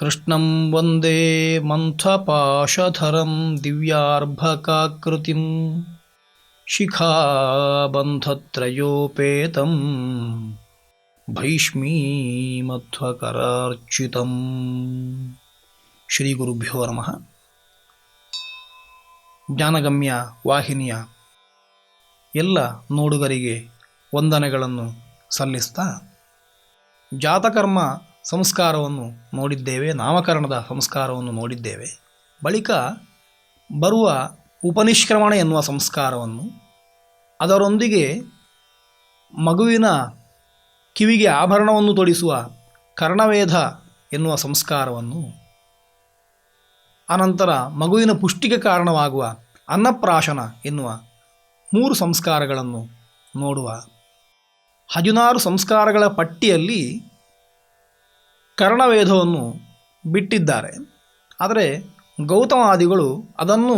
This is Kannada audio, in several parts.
ಕೃಷ್ಣಂ ವಂದೇ ಮಂಥಪಾಶಧರಂ ದಿವ್ಯಾರ್ಭಕಾಕೃತಿಂ ಶಿಖಾಬಂಧತ್ರಯೋಪೇತಂ ಭೈಷ್ಮೀಮಧ್ವಕರಾರ್ಚಿತಂ. ಶ್ರೀ ಗುರುಭ್ಯೋ ನಮಃ. ಜ್ಞಾನಗಮ್ಯ ವಾಹಿನಿಯ ಎಲ್ಲ ನೋಡುಗರಿಗೆ ವಂದನೆಗಳನ್ನು ಸಲ್ಲಿಸ್ತಾ ಜಾತಕರ್ಮ ಸಂಸ್ಕಾರವನ್ನು ನೋಡಿದ್ದೇವೆ, ನಾಮಕರಣದ ಸಂಸ್ಕಾರವನ್ನು ನೋಡಿದ್ದೇವೆ. ಬಳಿಕ ಬರುವ ಉಪನಿಷ್ಕ್ರಮಣ ಎನ್ನುವ ಸಂಸ್ಕಾರವನ್ನು, ಅದರೊಂದಿಗೆ ಮಗುವಿನ ಕಿವಿಗೆ ಆಭರಣವನ್ನು ತೊಡಿಸುವ ಕರ್ಣವೇಧ ಎನ್ನುವ ಸಂಸ್ಕಾರವನ್ನು, ಅನಂತರ ಮಗುವಿನ ಪುಷ್ಟಿಗೆ ಕಾರಣವಾಗುವ ಅನ್ನಪ್ರಾಶನ ಎನ್ನುವ 3 ಸಂಸ್ಕಾರಗಳನ್ನು ನೋಡುವ 16 ಸಂಸ್ಕಾರಗಳ ಪಟ್ಟಿಯಲ್ಲಿ ಕರ್ಣವೇಧವನ್ನು ಬಿಟ್ಟಿದ್ದಾರೆ. ಆದರೆ ಗೌತಮಾದಿಗಳು ಅದನ್ನು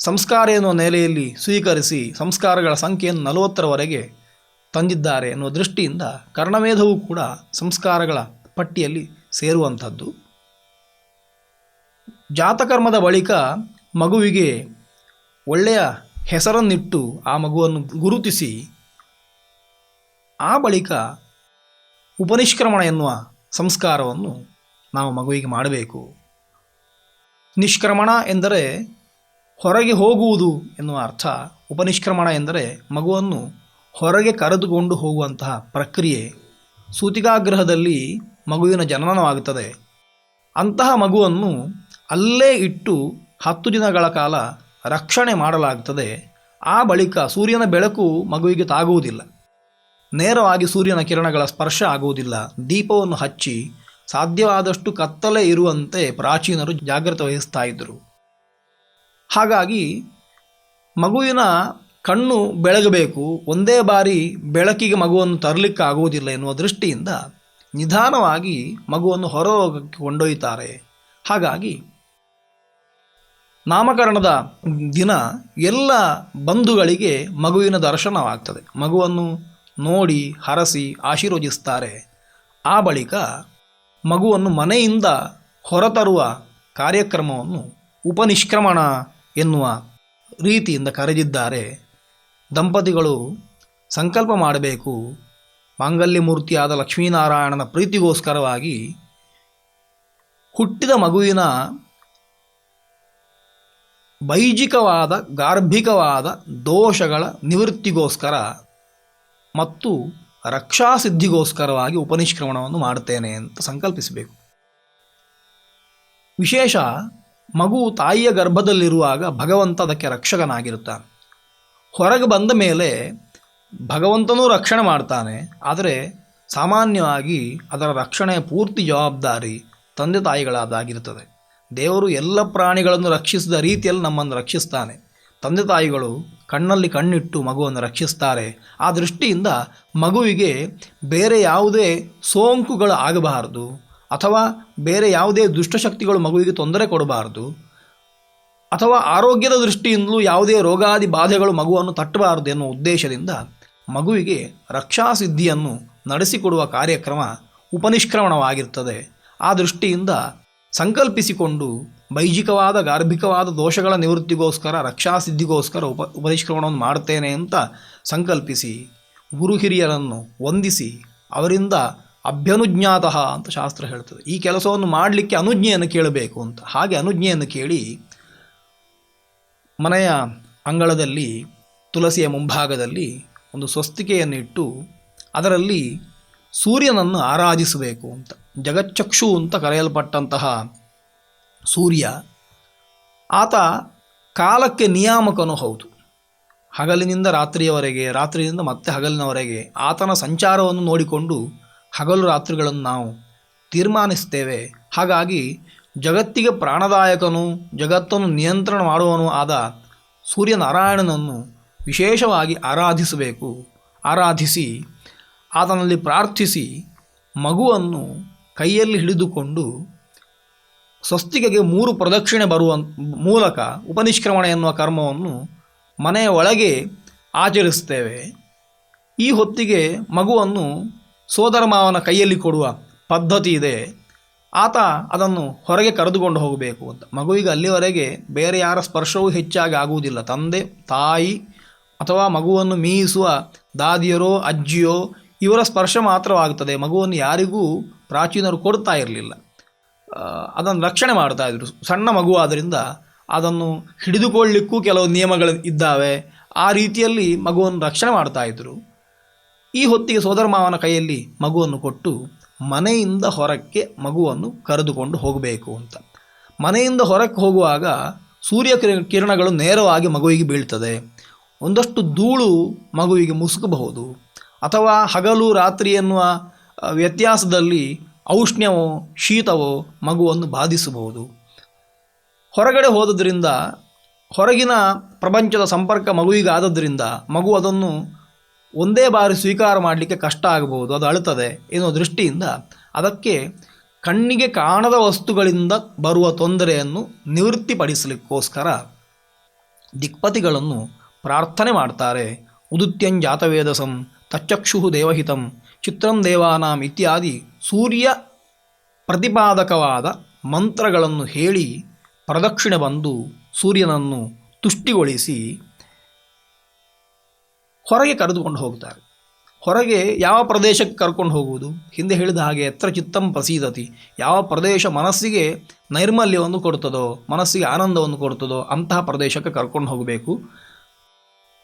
ಸಂಸ್ಕಾರ ಎನ್ನುವ ನೆಲೆಯಲ್ಲಿ ಸ್ವೀಕರಿಸಿ ಸಂಸ್ಕಾರಗಳ ಸಂಖ್ಯೆಯನ್ನು 40ರವರೆಗೆ ತಂದಿದ್ದಾರೆ ಎನ್ನುವ ದೃಷ್ಟಿಯಿಂದ ಕರ್ಣವೇಧವೂ ಕೂಡ ಸಂಸ್ಕಾರಗಳ ಪಟ್ಟಿಯಲ್ಲಿ ಸೇರುವಂಥದ್ದು. ಜಾತಕರ್ಮದ ಬಳಿಕ ಮಗುವಿಗೆ ಒಳ್ಳೆಯ ಹೆಸರನ್ನಿಟ್ಟು ಆ ಮಗುವನ್ನು ಗುರುತಿಸಿ ಆ ಬಳಿಕ ಉಪನಿಷ್ಕ್ರಮಣ ಎನ್ನುವ ಸಂಸ್ಕಾರವನ್ನು ನಾವು ಮಗುವಿಗೆ ಮಾಡಬೇಕು. ನಿಷ್ಕ್ರಮಣ ಎಂದರೆ ಹೊರಗೆ ಹೋಗುವುದು ಎನ್ನುವ ಅರ್ಥ. ಉಪನಿಷ್ಕ್ರಮಣ ಎಂದರೆ ಮಗುವನ್ನು ಹೊರಗೆ ಕರೆದುಕೊಂಡು ಹೋಗುವಂತಹ ಪ್ರಕ್ರಿಯೆ. ಸೂತಿಕಾಗ್ರಹದಲ್ಲಿ ಮಗುವಿನ ಜನನವಾಗುತ್ತದೆ. ಅಂತಹ ಮಗುವನ್ನು ಅಲ್ಲೇ ಇಟ್ಟು 10 ದಿನಗಳ ಕಾಲ ರಕ್ಷಣೆ ಮಾಡಲಾಗುತ್ತದೆ. ಆ ಬಳಿಕ ಸೂರ್ಯನ ಬೆಳಕು ಮಗುವಿಗೆ ತಾಗುವುದಿಲ್ಲ, ನೇರವಾಗಿ ಸೂರ್ಯನ ಕಿರಣಗಳ ಸ್ಪರ್ಶ ಆಗುವುದಿಲ್ಲ. ದೀಪವನ್ನು ಹಚ್ಚಿ ಸಾಧ್ಯವಾದಷ್ಟು ಕತ್ತಲೆ ಇರುವಂತೆ ಪ್ರಾಚೀನರು ಜಾಗ್ರತೆ ವಹಿಸ್ತಾ ಇದ್ದರು. ಹಾಗಾಗಿ ಮಗುವಿನ ಕಣ್ಣು ಬೆಳಗಬೇಕು, ಒಂದೇ ಬಾರಿ ಬೆಳಕಿಗೆ ಮಗುವನ್ನು ತರಲಿಕ್ಕಾಗುವುದಿಲ್ಲ ಎನ್ನುವ ದೃಷ್ಟಿಯಿಂದ ನಿಧಾನವಾಗಿ ಮಗುವನ್ನು ಹೊರರೋಗಕ್ಕೆ ಕೊಂಡೊಯ್ಯುತ್ತಾರೆ. ಹಾಗಾಗಿ ನಾಮಕರಣದ ದಿನ ಎಲ್ಲ ಬಂಧುಗಳಿಗೆ ಮಗುವಿನ ದರ್ಶನವಾಗ್ತದೆ. ಮಗುವನ್ನು ನೋಡಿ ಹರಸಿ ಆಶೀರ್ವದಿಸ್ತಾರೆ. ಆ ಬಳಿಕ ಮಗುವನ್ನು ಮನೆಯಿಂದ ಹೊರತರುವ ಕಾರ್ಯಕ್ರಮವನ್ನು ಉಪನಿಷ್ಕ್ರಮಣ ಎನ್ನುವ ರೀತಿಯಿಂದ ಕರೆದಿದ್ದಾರೆ. ದಂಪತಿಗಳು ಸಂಕಲ್ಪ ಮಾಡಬೇಕು. ಮಾಂಗಲ್ಯ ಮೂರ್ತಿಯಾದ ಲಕ್ಷ್ಮೀನಾರಾಯಣನ ಪ್ರೀತಿಗೋಸ್ಕರವಾಗಿ ಹುಟ್ಟಿದ ಮಗುವಿನ ಬೈಜಿಕವಾದ ಗಾರ್ಭಿಕವಾದ ದೋಷಗಳ ನಿವೃತ್ತಿಗೋಸ್ಕರ ಮತ್ತು ರಕ್ಷಾಸಿದ್ಧಿಗೋಸ್ಕರವಾಗಿ ಉಪನಿಷ್ಕ್ರಮಣವನ್ನು ಮಾಡುತ್ತೇನೆ ಅಂತ ಸಂಕಲ್ಪಿಸಬೇಕು. ವಿಶೇಷ, ಮಗು ತಾಯಿಯ ಗರ್ಭದಲ್ಲಿರುವಾಗ ಭಗವಂತ ಅದಕ್ಕೆ ರಕ್ಷಕನಾಗಿರುತ್ತಾನೆ. ಹೊರಗೆ ಬಂದ ಮೇಲೆ ಭಗವಂತನೂ ರಕ್ಷಣೆ ಮಾಡ್ತಾನೆ. ಆದರೆ ಸಾಮಾನ್ಯವಾಗಿ ಅದರ ರಕ್ಷಣೆಯ ಪೂರ್ತಿ ಜವಾಬ್ದಾರಿ ತಂದೆ ತಾಯಿಗಳಾದಾಗಿರುತ್ತದೆ. ದೇವರು ಎಲ್ಲ ಪ್ರಾಣಿಗಳನ್ನು ರಕ್ಷಿಸಿದ ರೀತಿಯಲ್ಲಿ ನಮ್ಮನ್ನು ರಕ್ಷಿಸ್ತಾನೆ. ತಂದೆ ತಾಯಿಗಳು ಕಣ್ಣಲ್ಲಿ ಕಣ್ಣಿಟ್ಟು ಮಗುವನ್ನು ರಕ್ಷಿಸ್ತಾರೆ. ಆ ದೃಷ್ಟಿಯಿಂದ ಮಗುವಿಗೆ ಬೇರೆ ಯಾವುದೇ ಸೋಂಕುಗಳು ಆಗಬಾರದು, ಅಥವಾ ಬೇರೆ ಯಾವುದೇ ದುಷ್ಟಶಕ್ತಿಗಳು ಮಗುವಿಗೆ ತೊಂದರೆ ಕೊಡಬಾರದು, ಅಥವಾ ಆರೋಗ್ಯದ ದೃಷ್ಟಿಯಿಂದಲೂ ಯಾವುದೇ ರೋಗಾದಿ ಬಾಧೆಗಳು ಮಗುವನ್ನು ತಟ್ಟಬಾರದು ಎನ್ನುವ ಉದ್ದೇಶದಿಂದ ಮಗುವಿಗೆ ರಕ್ಷಾಸಿದ್ಧಿಯನ್ನು ನಡೆಸಿಕೊಡುವ ಕಾರ್ಯಕ್ರಮ ಉಪನಿಷ್ಕ್ರಮಣವಾಗಿರ್ತದೆ. ಆ ದೃಷ್ಟಿಯಿಂದ ಸಂಕಲ್ಪಿಸಿಕೊಂಡು ಬೈಜಿಕವಾದ ಗಾರ್ಭಿಕವಾದ ದೋಷಗಳ ನಿವೃತ್ತಿಗೋಸ್ಕರ ರಕ್ಷಾಸಿದ್ಧಿಗೋಸ್ಕರ ಉಪನಿಷ್ಕ್ರಮಣವನ್ನು ಮಾಡುತ್ತೇನೆ ಅಂತ ಸಂಕಲ್ಪಿಸಿ ಗುರು ಹಿರಿಯರನ್ನು ವಂದಿಸಿ ಅವರಿಂದ ಅಭ್ಯನುಜ್ಞಾತಃ ಅಂತ ಶಾಸ್ತ್ರ ಹೇಳ್ತದೆ. ಈ ಕೆಲಸವನ್ನು ಮಾಡಲಿಕ್ಕೆ ಅನುಜ್ಞೆಯನ್ನು ಕೇಳಬೇಕು ಅಂತ. ಹಾಗೆ ಅನುಜ್ಞೆಯನ್ನು ಕೇಳಿ ಮನೆಯ ಅಂಗಳದಲ್ಲಿ ತುಳಸಿಯ ಮುಂಭಾಗದಲ್ಲಿ ಒಂದು ಸ್ವಸ್ತಿಕೆಯನ್ನು ಇಟ್ಟು ಅದರಲ್ಲಿ ಸೂರ್ಯನನ್ನು ಆರಾಧಿಸಬೇಕು ಅಂತ. ಜಗಚ್ಚಕ್ಷು ಅಂತ ಕರೆಯಲ್ಪಟ್ಟಂತಹ ಸೂರ್ಯ ಆತ ಕಾಲಕ್ಕೆ ನಿಯಾಮಕನೂ ಹೌದು. ಹಗಲಿನಿಂದ ರಾತ್ರಿಯವರೆಗೆ, ರಾತ್ರಿಯಿಂದ ಮತ್ತೆ ಹಗಲಿನವರೆಗೆ ಆತನ ಸಂಚಾರವನ್ನು ನೋಡಿಕೊಂಡು ಹಗಲು ರಾತ್ರಿಗಳನ್ನು ನಾವು ತೀರ್ಮಾನಿಸ್ತೇವೆ. ಹಾಗಾಗಿ ಜಗತ್ತಿಗೆ ಪ್ರಾಣದಾಯಕನು, ಜಗತ್ತನ್ನು ನಿಯಂತ್ರಣ ಮಾಡುವನು ಆದ ಸೂರ್ಯನಾರಾಯಣನನ್ನು ವಿಶೇಷವಾಗಿ ಆರಾಧಿಸಬೇಕು. ಆರಾಧಿಸಿ ಆತನಲ್ಲಿ ಪ್ರಾರ್ಥಿಸಿ ಮಗುವನ್ನು ಕೈಯಲ್ಲಿ ಹಿಡಿದುಕೊಂಡು ಸ್ವಸ್ತಿಕೆಗೆ 3 ಪ್ರದಕ್ಷಿಣೆ ಬರುವ ಮೂಲಕ ಉಪನಿಷ್ಕ್ರಮಣ ಎನ್ನುವ ಕರ್ಮವನ್ನು ಮನೆಯ ಒಳಗೆ ಆಚರಿಸ್ತೇವೆ. ಈ ಹೊತ್ತಿಗೆ ಮಗುವನ್ನು ಸೋದರ ಮಾವನ ಕೈಯಲ್ಲಿ ಕೊಡುವ ಪದ್ಧತಿ ಇದೆ. ಆತ ಅದನ್ನು ಹೊರಗೆ ಕರೆದುಕೊಂಡು ಹೋಗಬೇಕು ಅಂತ. ಮಗುವಿಗೆ ಅಲ್ಲಿವರೆಗೆ ಬೇರೆ ಯಾರ ಸ್ಪರ್ಶವೂ ಹೆಚ್ಚಾಗಿ ಆಗುವುದಿಲ್ಲ. ತಂದೆ, ತಾಯಿ ಅಥವಾ ಮಗುವನ್ನು ಮೀಯಿಸುವ ದಾದಿಯರೋ ಅಜ್ಜಿಯೋ ಇವರ ಸ್ಪರ್ಶ ಮಾತ್ರವಾಗುತ್ತದೆ. ಮಗುವನ್ನು ಯಾರಿಗೂ ಪ್ರಾಚೀನರು ಕೊಡ್ತಾ ಇರಲಿಲ್ಲ, ಅದನ್ನು ರಕ್ಷಣೆ ಮಾಡ್ತಾ ಇದ್ರು. ಸಣ್ಣ ಮಗು ಆದ್ದರಿಂದ ಅದನ್ನು ಹಿಡಿದುಕೊಳ್ಳಿಕ್ಕೂ ಕೆಲವು ನಿಯಮಗಳು ಇದ್ದಾವೆ. ಆ ರೀತಿಯಲ್ಲಿ ಮಗುವನ್ನು ರಕ್ಷಣೆ ಮಾಡ್ತಾ ಇದ್ರು. ಈ ಹೊತ್ತಿಗೆ ಸೋದರ ಮಾವನ ಕೈಯಲ್ಲಿ ಮಗುವನ್ನು ಕೊಟ್ಟು ಮನೆಯಿಂದ ಹೊರಕ್ಕೆ ಮಗುವನ್ನು ಕರೆದುಕೊಂಡು ಹೋಗಬೇಕು ಅಂತ. ಮನೆಯಿಂದ ಹೊರಕ್ಕೆ ಹೋಗುವಾಗ ಸೂರ್ಯ ಕಿರಣಗಳು ನೇರವಾಗಿ ಮಗುವಿಗೆ ಬೀಳ್ತದೆ. ಒಂದಷ್ಟು ಧೂಳು ಮಗುವಿಗೆ ಮುಸುಕಬಹುದು, ಅಥವಾ ಹಗಲು ರಾತ್ರಿ ಎನ್ನುವ ವ್ಯತ್ಯಾಸದಲ್ಲಿ ಔಷ್ಣ್ಯವೋ ಶೀತವೋ ಮಗುವನ್ನು ಬಾಧಿಸಬಹುದು. ಹೊರಗಡೆ ಹೋದದ್ರಿಂದ, ಹೊರಗಿನ ಪ್ರಪಂಚದ ಸಂಪರ್ಕ ಮಗುವಿಗೆ ಆದದ್ರಿಂದ ಮಗು ಅದನ್ನು ಒಂದೇ ಬಾರಿ ಸ್ವೀಕಾರ ಮಾಡಲಿಕ್ಕೆ ಕಷ್ಟ ಆಗಬಹುದು, ಅದು ಅಳುತ್ತದೆ ಎನ್ನುವ ದೃಷ್ಟಿಯಿಂದ ಅದಕ್ಕೆ ಕಣ್ಣಿಗೆ ಕಾಣದ ವಸ್ತುಗಳಿಂದ ಬರುವ ತೊಂದರೆಯನ್ನು ನಿವೃತ್ತಿಪಡಿಸಲಿಕ್ಕೋಸ್ಕರ ದಿಕ್ಪತಿಗಳನ್ನು ಪ್ರಾರ್ಥನೆ ಮಾಡ್ತಾರೆ. ಉದುತ್ಯಂಜಾತವೇದಸಂ ತಚ್ಚಕ್ಷು ದೇವಹಿತಂ ಚಿತ್ರಂ ದೇವಾನಾಂ ಇತ್ಯಾದಿ ಸೂರ್ಯ ಪ್ರತಿಪಾದಕವಾದ ಮಂತ್ರಗಳನ್ನು ಹೇಳಿ ಪ್ರದಕ್ಷಿಣೆ ಬಂದು ಸೂರ್ಯನನ್ನು ತುಷ್ಟಿಗೊಳಿಸಿ ಹೊರಗೆ ಕರೆದುಕೊಂಡು ಹೋಗ್ತಾರೆ. ಹೊರಗೆ ಯಾವ ಪ್ರದೇಶಕ್ಕೆ ಕರ್ಕೊಂಡು ಹೋಗುವುದು? ಹಿಂದೆ ಹೇಳಿದ ಹಾಗೆ ಎತ್ರ ಚಿತ್ತಂ ಪ್ರಸೀದತಿ, ಯಾವ ಪ್ರದೇಶ ಮನಸ್ಸಿಗೆ ನೈರ್ಮಲ್ಯವನ್ನು ಕೊಡ್ತದೋ, ಮನಸ್ಸಿಗೆ ಆನಂದವನ್ನು ಕೊಡ್ತದೋ ಅಂತಹ ಪ್ರದೇಶಕ್ಕೆ ಕರ್ಕೊಂಡು ಹೋಗಬೇಕು.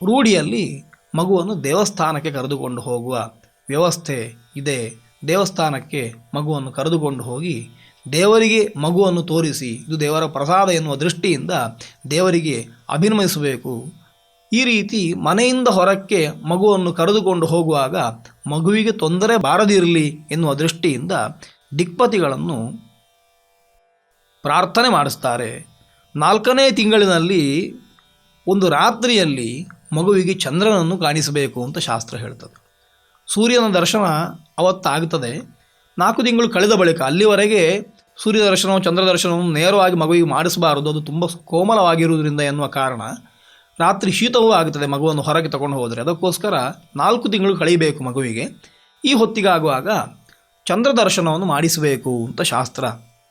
ರೂಢಿಯಲ್ಲಿ ಮಗುವನ್ನು ದೇವಸ್ಥಾನಕ್ಕೆ ಕರೆದುಕೊಂಡು ಹೋಗುವ ವ್ಯವಸ್ಥೆ ಇದೆ. ದೇವಸ್ಥಾನಕ್ಕೆ ಮಗುವನ್ನು ಕರೆದುಕೊಂಡು ಹೋಗಿ ದೇವರಿಗೆ ಮಗುವನ್ನು ತೋರಿಸಿ ಇದು ದೇವರ ಪ್ರಸಾದ ಎನ್ನುವ ದೃಷ್ಟಿಯಿಂದ ದೇವರಿಗೆ ಅಭಿನಮಿಸಬೇಕು. ಈ ರೀತಿ ಮನೆಯಿಂದ ಹೊರಕ್ಕೆ ಮಗುವನ್ನು ಕರೆದುಕೊಂಡು ಹೋಗುವಾಗ ಮಗುವಿಗೆ ತೊಂದರೆ ಬಾರದಿರಲಿ ಎನ್ನುವ ದೃಷ್ಟಿಯಿಂದ ದಿಕ್ಪತಿಗಳನ್ನು ಪ್ರಾರ್ಥನೆ ಮಾಡಿಸ್ತಾರೆ. 4ನೇ ತಿಂಗಳಿನಲ್ಲಿ ಒಂದು ರಾತ್ರಿಯಲ್ಲಿ ಮಗುವಿಗೆ ಚಂದ್ರನನ್ನು ಕಾಣಿಸಬೇಕು ಅಂತ ಶಾಸ್ತ್ರ ಹೇಳ್ತದೆ. ಸೂರ್ಯನ ದರ್ಶನ ಅವತ್ತಾಗುತ್ತದೆ. 4 ತಿಂಗಳು ಕಳೆದ ಬಳಿಕ, ಅಲ್ಲಿವರೆಗೆ ಸೂರ್ಯ ದರ್ಶನವು ಚಂದ್ರ ದರ್ಶನವನ್ನು ನೇರವಾಗಿ ಮಗುವಿಗೆ ಮಾಡಿಸಬಾರದು, ಅದು ತುಂಬ ಕೋಮಲವಾಗಿರುವುದರಿಂದ ಎನ್ನುವ ಕಾರಣ ರಾತ್ರಿ ಶೀತವೂ ಆಗುತ್ತದೆ ಮಗುವನ್ನು ಹೊರಗೆ ತಗೊಂಡು ಹೋದರೆ. ಅದಕ್ಕೋಸ್ಕರ 4 ತಿಂಗಳು ಕಳೀಬೇಕು ಮಗುವಿಗೆ. ಈ ಹೊತ್ತಿಗಾಗುವಾಗ ಚಂದ್ರ ದರ್ಶನವನ್ನು ಮಾಡಿಸಬೇಕು ಅಂತ ಶಾಸ್ತ್ರ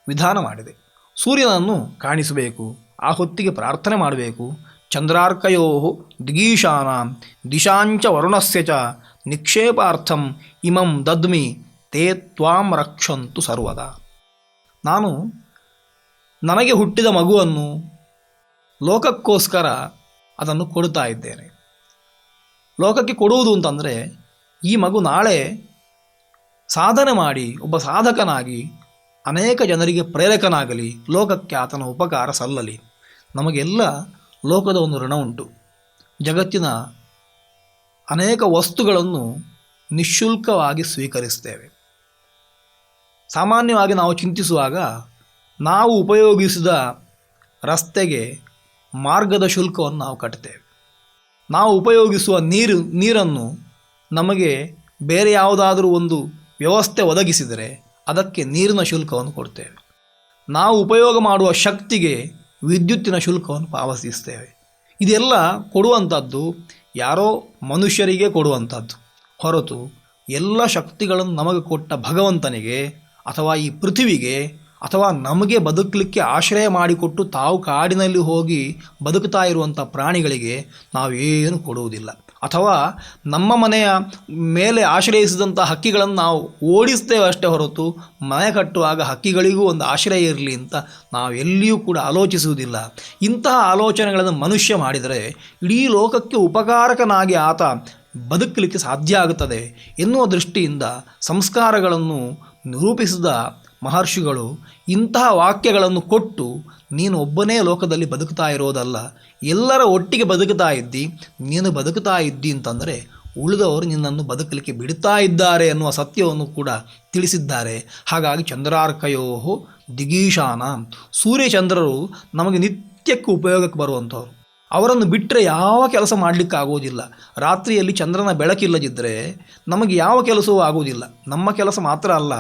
ವಿಧಾನ ಮಾಡಿದೆ. ಸೂರ್ಯನನ್ನು ಕಾಣಿಸಬೇಕು, ಆ ಹೊತ್ತಿಗೆ ಪ್ರಾರ್ಥನೆ ಮಾಡಬೇಕು. ಚಂದ್ರಾರ್ಕಯೋ ದಿಗೀಶಾನಾಂ ದಿಶಾಂಚ ವರುಣಸ್ಯ ಚ ನಿಕ್ಷೇಪಾರ್ಥಂ ಇಮಂ ದದ್ಮಿ ತೇ ತ್ವಾಂ ರಕ್ಷಂತು ಸರ್ವದಾ. ನಾನು ನನಗೆ ಹುಟ್ಟಿದ ಮಗುವನ್ನು ಲೋಕಕ್ಕೋಸ್ಕರ ಅದನ್ನು ಕೊಡ್ತಾ ಇದ್ದೇನೆ. ಲೋಕಕ್ಕೆ ಕೊಡುವುದು ಅಂತಂದರೆ ಈ ಮಗು ನಾಳೆ ಸಾಧನೆ ಮಾಡಿ ಒಬ್ಬ ಸಾಧಕನಾಗಿ ಅನೇಕ ಜನರಿಗೆ ಪ್ರೇರಕನಾಗಲಿ, ಲೋಕಕ್ಕೆ ಆತನ ಉಪಕಾರ ಸಲ್ಲಲಿ. ನಮಗೆಲ್ಲ ಲೋಕದ ಒಂದು ಋಣ ಉಂಟು. ಜಗತ್ತಿನ ಅನೇಕ ವಸ್ತುಗಳನ್ನು ನಿಶ್ಶುಲ್ಕವಾಗಿ ಸ್ವೀಕರಿಸ್ತೇವೆ. ಸಾಮಾನ್ಯವಾಗಿ ನಾವು ಚಿಂತಿಸುವಾಗ ನಾವು ಉಪಯೋಗಿಸಿದ ರಸ್ತೆಗೆ ಮಾರ್ಗದ ಶುಲ್ಕವನ್ನು ನಾವು ಕಟ್ತೇವೆ. ನಾವು ಉಪಯೋಗಿಸುವ ನೀರನ್ನು ನಮಗೆ ಬೇರೆ ಯಾವುದಾದರೂ ಒಂದು ವ್ಯವಸ್ಥೆ ಒದಗಿಸಿದರೆ ಅದಕ್ಕೆ ನೀರಿನ ಶುಲ್ಕವನ್ನು ಕೊಡ್ತೇವೆ. ನಾವು ಉಪಯೋಗ ಮಾಡುವ ಶಕ್ತಿಗೆ ವಿದ್ಯುತ್ತಿನ ಶುಲ್ಕವನ್ನು ಪಾವತಿಸ್ತೇವೆ. ಇದೆಲ್ಲ ಕೊಡುವಂಥದ್ದು ಯಾರೋ ಮನುಷ್ಯರಿಗೆ ಕೊಡುವಂಥದ್ದು ಹೊರತು ಎಲ್ಲ ಶಕ್ತಿಗಳನ್ನು ನಮಗೆ ಕೊಟ್ಟ ಭಗವಂತನಿಗೆ ಅಥವಾ ಈ ಪೃಥ್ವಿಗೆ ಅಥವಾ ನಮಗೆ ಬದುಕಲಿಕ್ಕೆ ಆಶ್ರಯ ಮಾಡಿಕೊಟ್ಟು ತಾವು ಕಾಡಿನಲ್ಲಿ ಹೋಗಿ ಬದುಕ್ತಾ ಇರುವಂಥ ಪ್ರಾಣಿಗಳಿಗೆ ನಾವೇನು ಕೊಡುವುದಿಲ್ಲ. ಅಥವಾ ನಮ್ಮ ಮನೆಯ ಮೇಲೆ ಆಶ್ರಯಿಸಿದಂಥ ಹಕ್ಕಿಗಳನ್ನು ನಾವು ಓಡಿಸ್ತೇವೆ ಅಷ್ಟೇ ಹೊರತು ಮನೆ ಕಟ್ಟುವಾಗ ಹಕ್ಕಿಗಳಿಗೂ ಒಂದು ಆಶ್ರಯ ಇರಲಿ ಅಂತ ನಾವು ಎಲ್ಲಿಯೂ ಕೂಡ ಆಲೋಚಿಸುವುದಿಲ್ಲ. ಇಂತಹ ಆಲೋಚನೆಗಳನ್ನು ಮನುಷ್ಯ ಮಾಡಿದರೆ ಇಡೀ ಲೋಕಕ್ಕೆ ಉಪಕಾರಕನಾಗಿ ಆತ ಬದುಕಲಿಕ್ಕೆ ಸಾಧ್ಯ ಆಗುತ್ತದೆ ಎನ್ನುವ ದೃಷ್ಟಿಯಿಂದ ಸಂಸ್ಕಾರಗಳನ್ನು ನಿರೂಪಿಸಿದ ಮಹರ್ಷಿಗಳು ಇಂತಹ ವಾಕ್ಯಗಳನ್ನು ಕೊಟ್ಟು ನೀನು ಒಬ್ಬನೇ ಲೋಕದಲ್ಲಿ ಬದುಕ್ತಾ ಇರೋದಲ್ಲ, ಎಲ್ಲರ ಒಟ್ಟಿಗೆ ಬದುಕ್ತಾ ಇದ್ದಿ, ನೀನು ಬದುಕ್ತಾ ಇದ್ದಿ ಅಂತಂದರೆ ಉಳಿದವರು ನಿನ್ನನ್ನು ಬದುಕಲಿಕ್ಕೆ ಬಿಡ್ತಾ ಇದ್ದಾರೆ ಎನ್ನುವ ಸತ್ಯವನ್ನು ಕೂಡ ತಿಳಿಸಿದ್ದಾರೆ. ಹಾಗಾಗಿ ಚಂದ್ರಾರ್ಕಯೋ ದಿಗೀಶಾನ, ಸೂರ್ಯಚಂದ್ರರು ನಮಗೆ ನಿತ್ಯಕ್ಕೆ ಉಪಯೋಗಕ್ಕೆ ಬರುವಂಥವ್ರು. ಅವರನ್ನು ಬಿಟ್ಟರೆ ಯಾವ ಕೆಲಸ ಮಾಡಲಿಕ್ಕಾಗೋದಿಲ್ಲ. ರಾತ್ರಿಯಲ್ಲಿ ಚಂದ್ರನ ಬೆಳಕಿಲ್ಲದಿದ್ದರೆ ನಮಗೆ ಯಾವ ಕೆಲಸವೂ ಆಗುವುದಿಲ್ಲ. ನಮ್ಮ ಕೆಲಸ ಮಾತ್ರ ಅಲ್ಲ,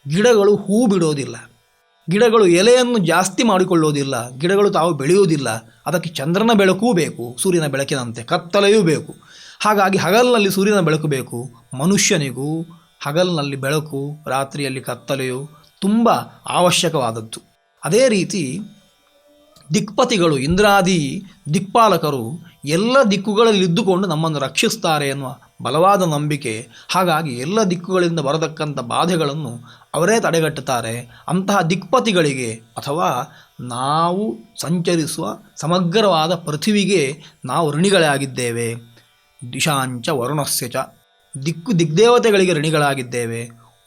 ಗಿಡಗಳು ಹೂ ಬಿಡೋದಿಲ್ಲ, ಗಿಡಗಳು ಎಲೆಯನ್ನು ಜಾಸ್ತಿ ಮಾಡಿಕೊಳ್ಳೋದಿಲ್ಲ, ಗಿಡಗಳು ತಾವು ಬೆಳೆಯುವುದಿಲ್ಲ. ಅದಕ್ಕೆ ಚಂದ್ರನ ಬೆಳಕೂ ಬೇಕು, ಸೂರ್ಯನ ಬೆಳಕಿನಂತೆ ಕತ್ತಲೆಯೂ ಬೇಕು. ಹಾಗಾಗಿ ಹಗಲಿನಲ್ಲಿ ಸೂರ್ಯನ ಬೆಳಕು ಬೇಕು, ಮನುಷ್ಯನಿಗೂ ಹಗಲಿನಲ್ಲಿ ಬೆಳಕು, ರಾತ್ರಿಯಲ್ಲಿ ಕತ್ತಲೆಯು ತುಂಬ ಅವಶ್ಯಕವಾದದ್ದು. ಅದೇ ರೀತಿ ದಿಕ್ಪತಿಗಳು, ಇಂದ್ರಾದಿ ದಿಕ್ಪಾಲಕರು ಎಲ್ಲ ದಿಕ್ಕುಗಳಲ್ಲಿದ್ದುಕೊಂಡು ನಮ್ಮನ್ನು ರಕ್ಷಿಸ್ತಾರೆ ಎನ್ನುವ ಬಲವಾದ ನಂಬಿಕೆ. ಹಾಗಾಗಿ ಎಲ್ಲ ದಿಕ್ಕುಗಳಿಂದ ಬರತಕ್ಕಂಥ ಬಾಧೆಗಳನ್ನು ಅವರೇ ತಡೆಗಟ್ಟುತ್ತಾರೆ. ಅಂತಹ ದಿಕ್ಪತಿಗಳಿಗೆ ಅಥವಾ ನಾವು ಸಂಚರಿಸುವ ಸಮಗ್ರವಾದ ಪೃಥ್ವಿಗೆ ನಾವು ಋಣಿಗಳಾಗಿದ್ದೇವೆ. ದಿಶಾಂಚ ವರುಣಸ್ಯ ಚ, ದಿಗ್ದೇವತೆಗಳಿಗೆ ಋಣಿಗಳಾಗಿದ್ದೇವೆ,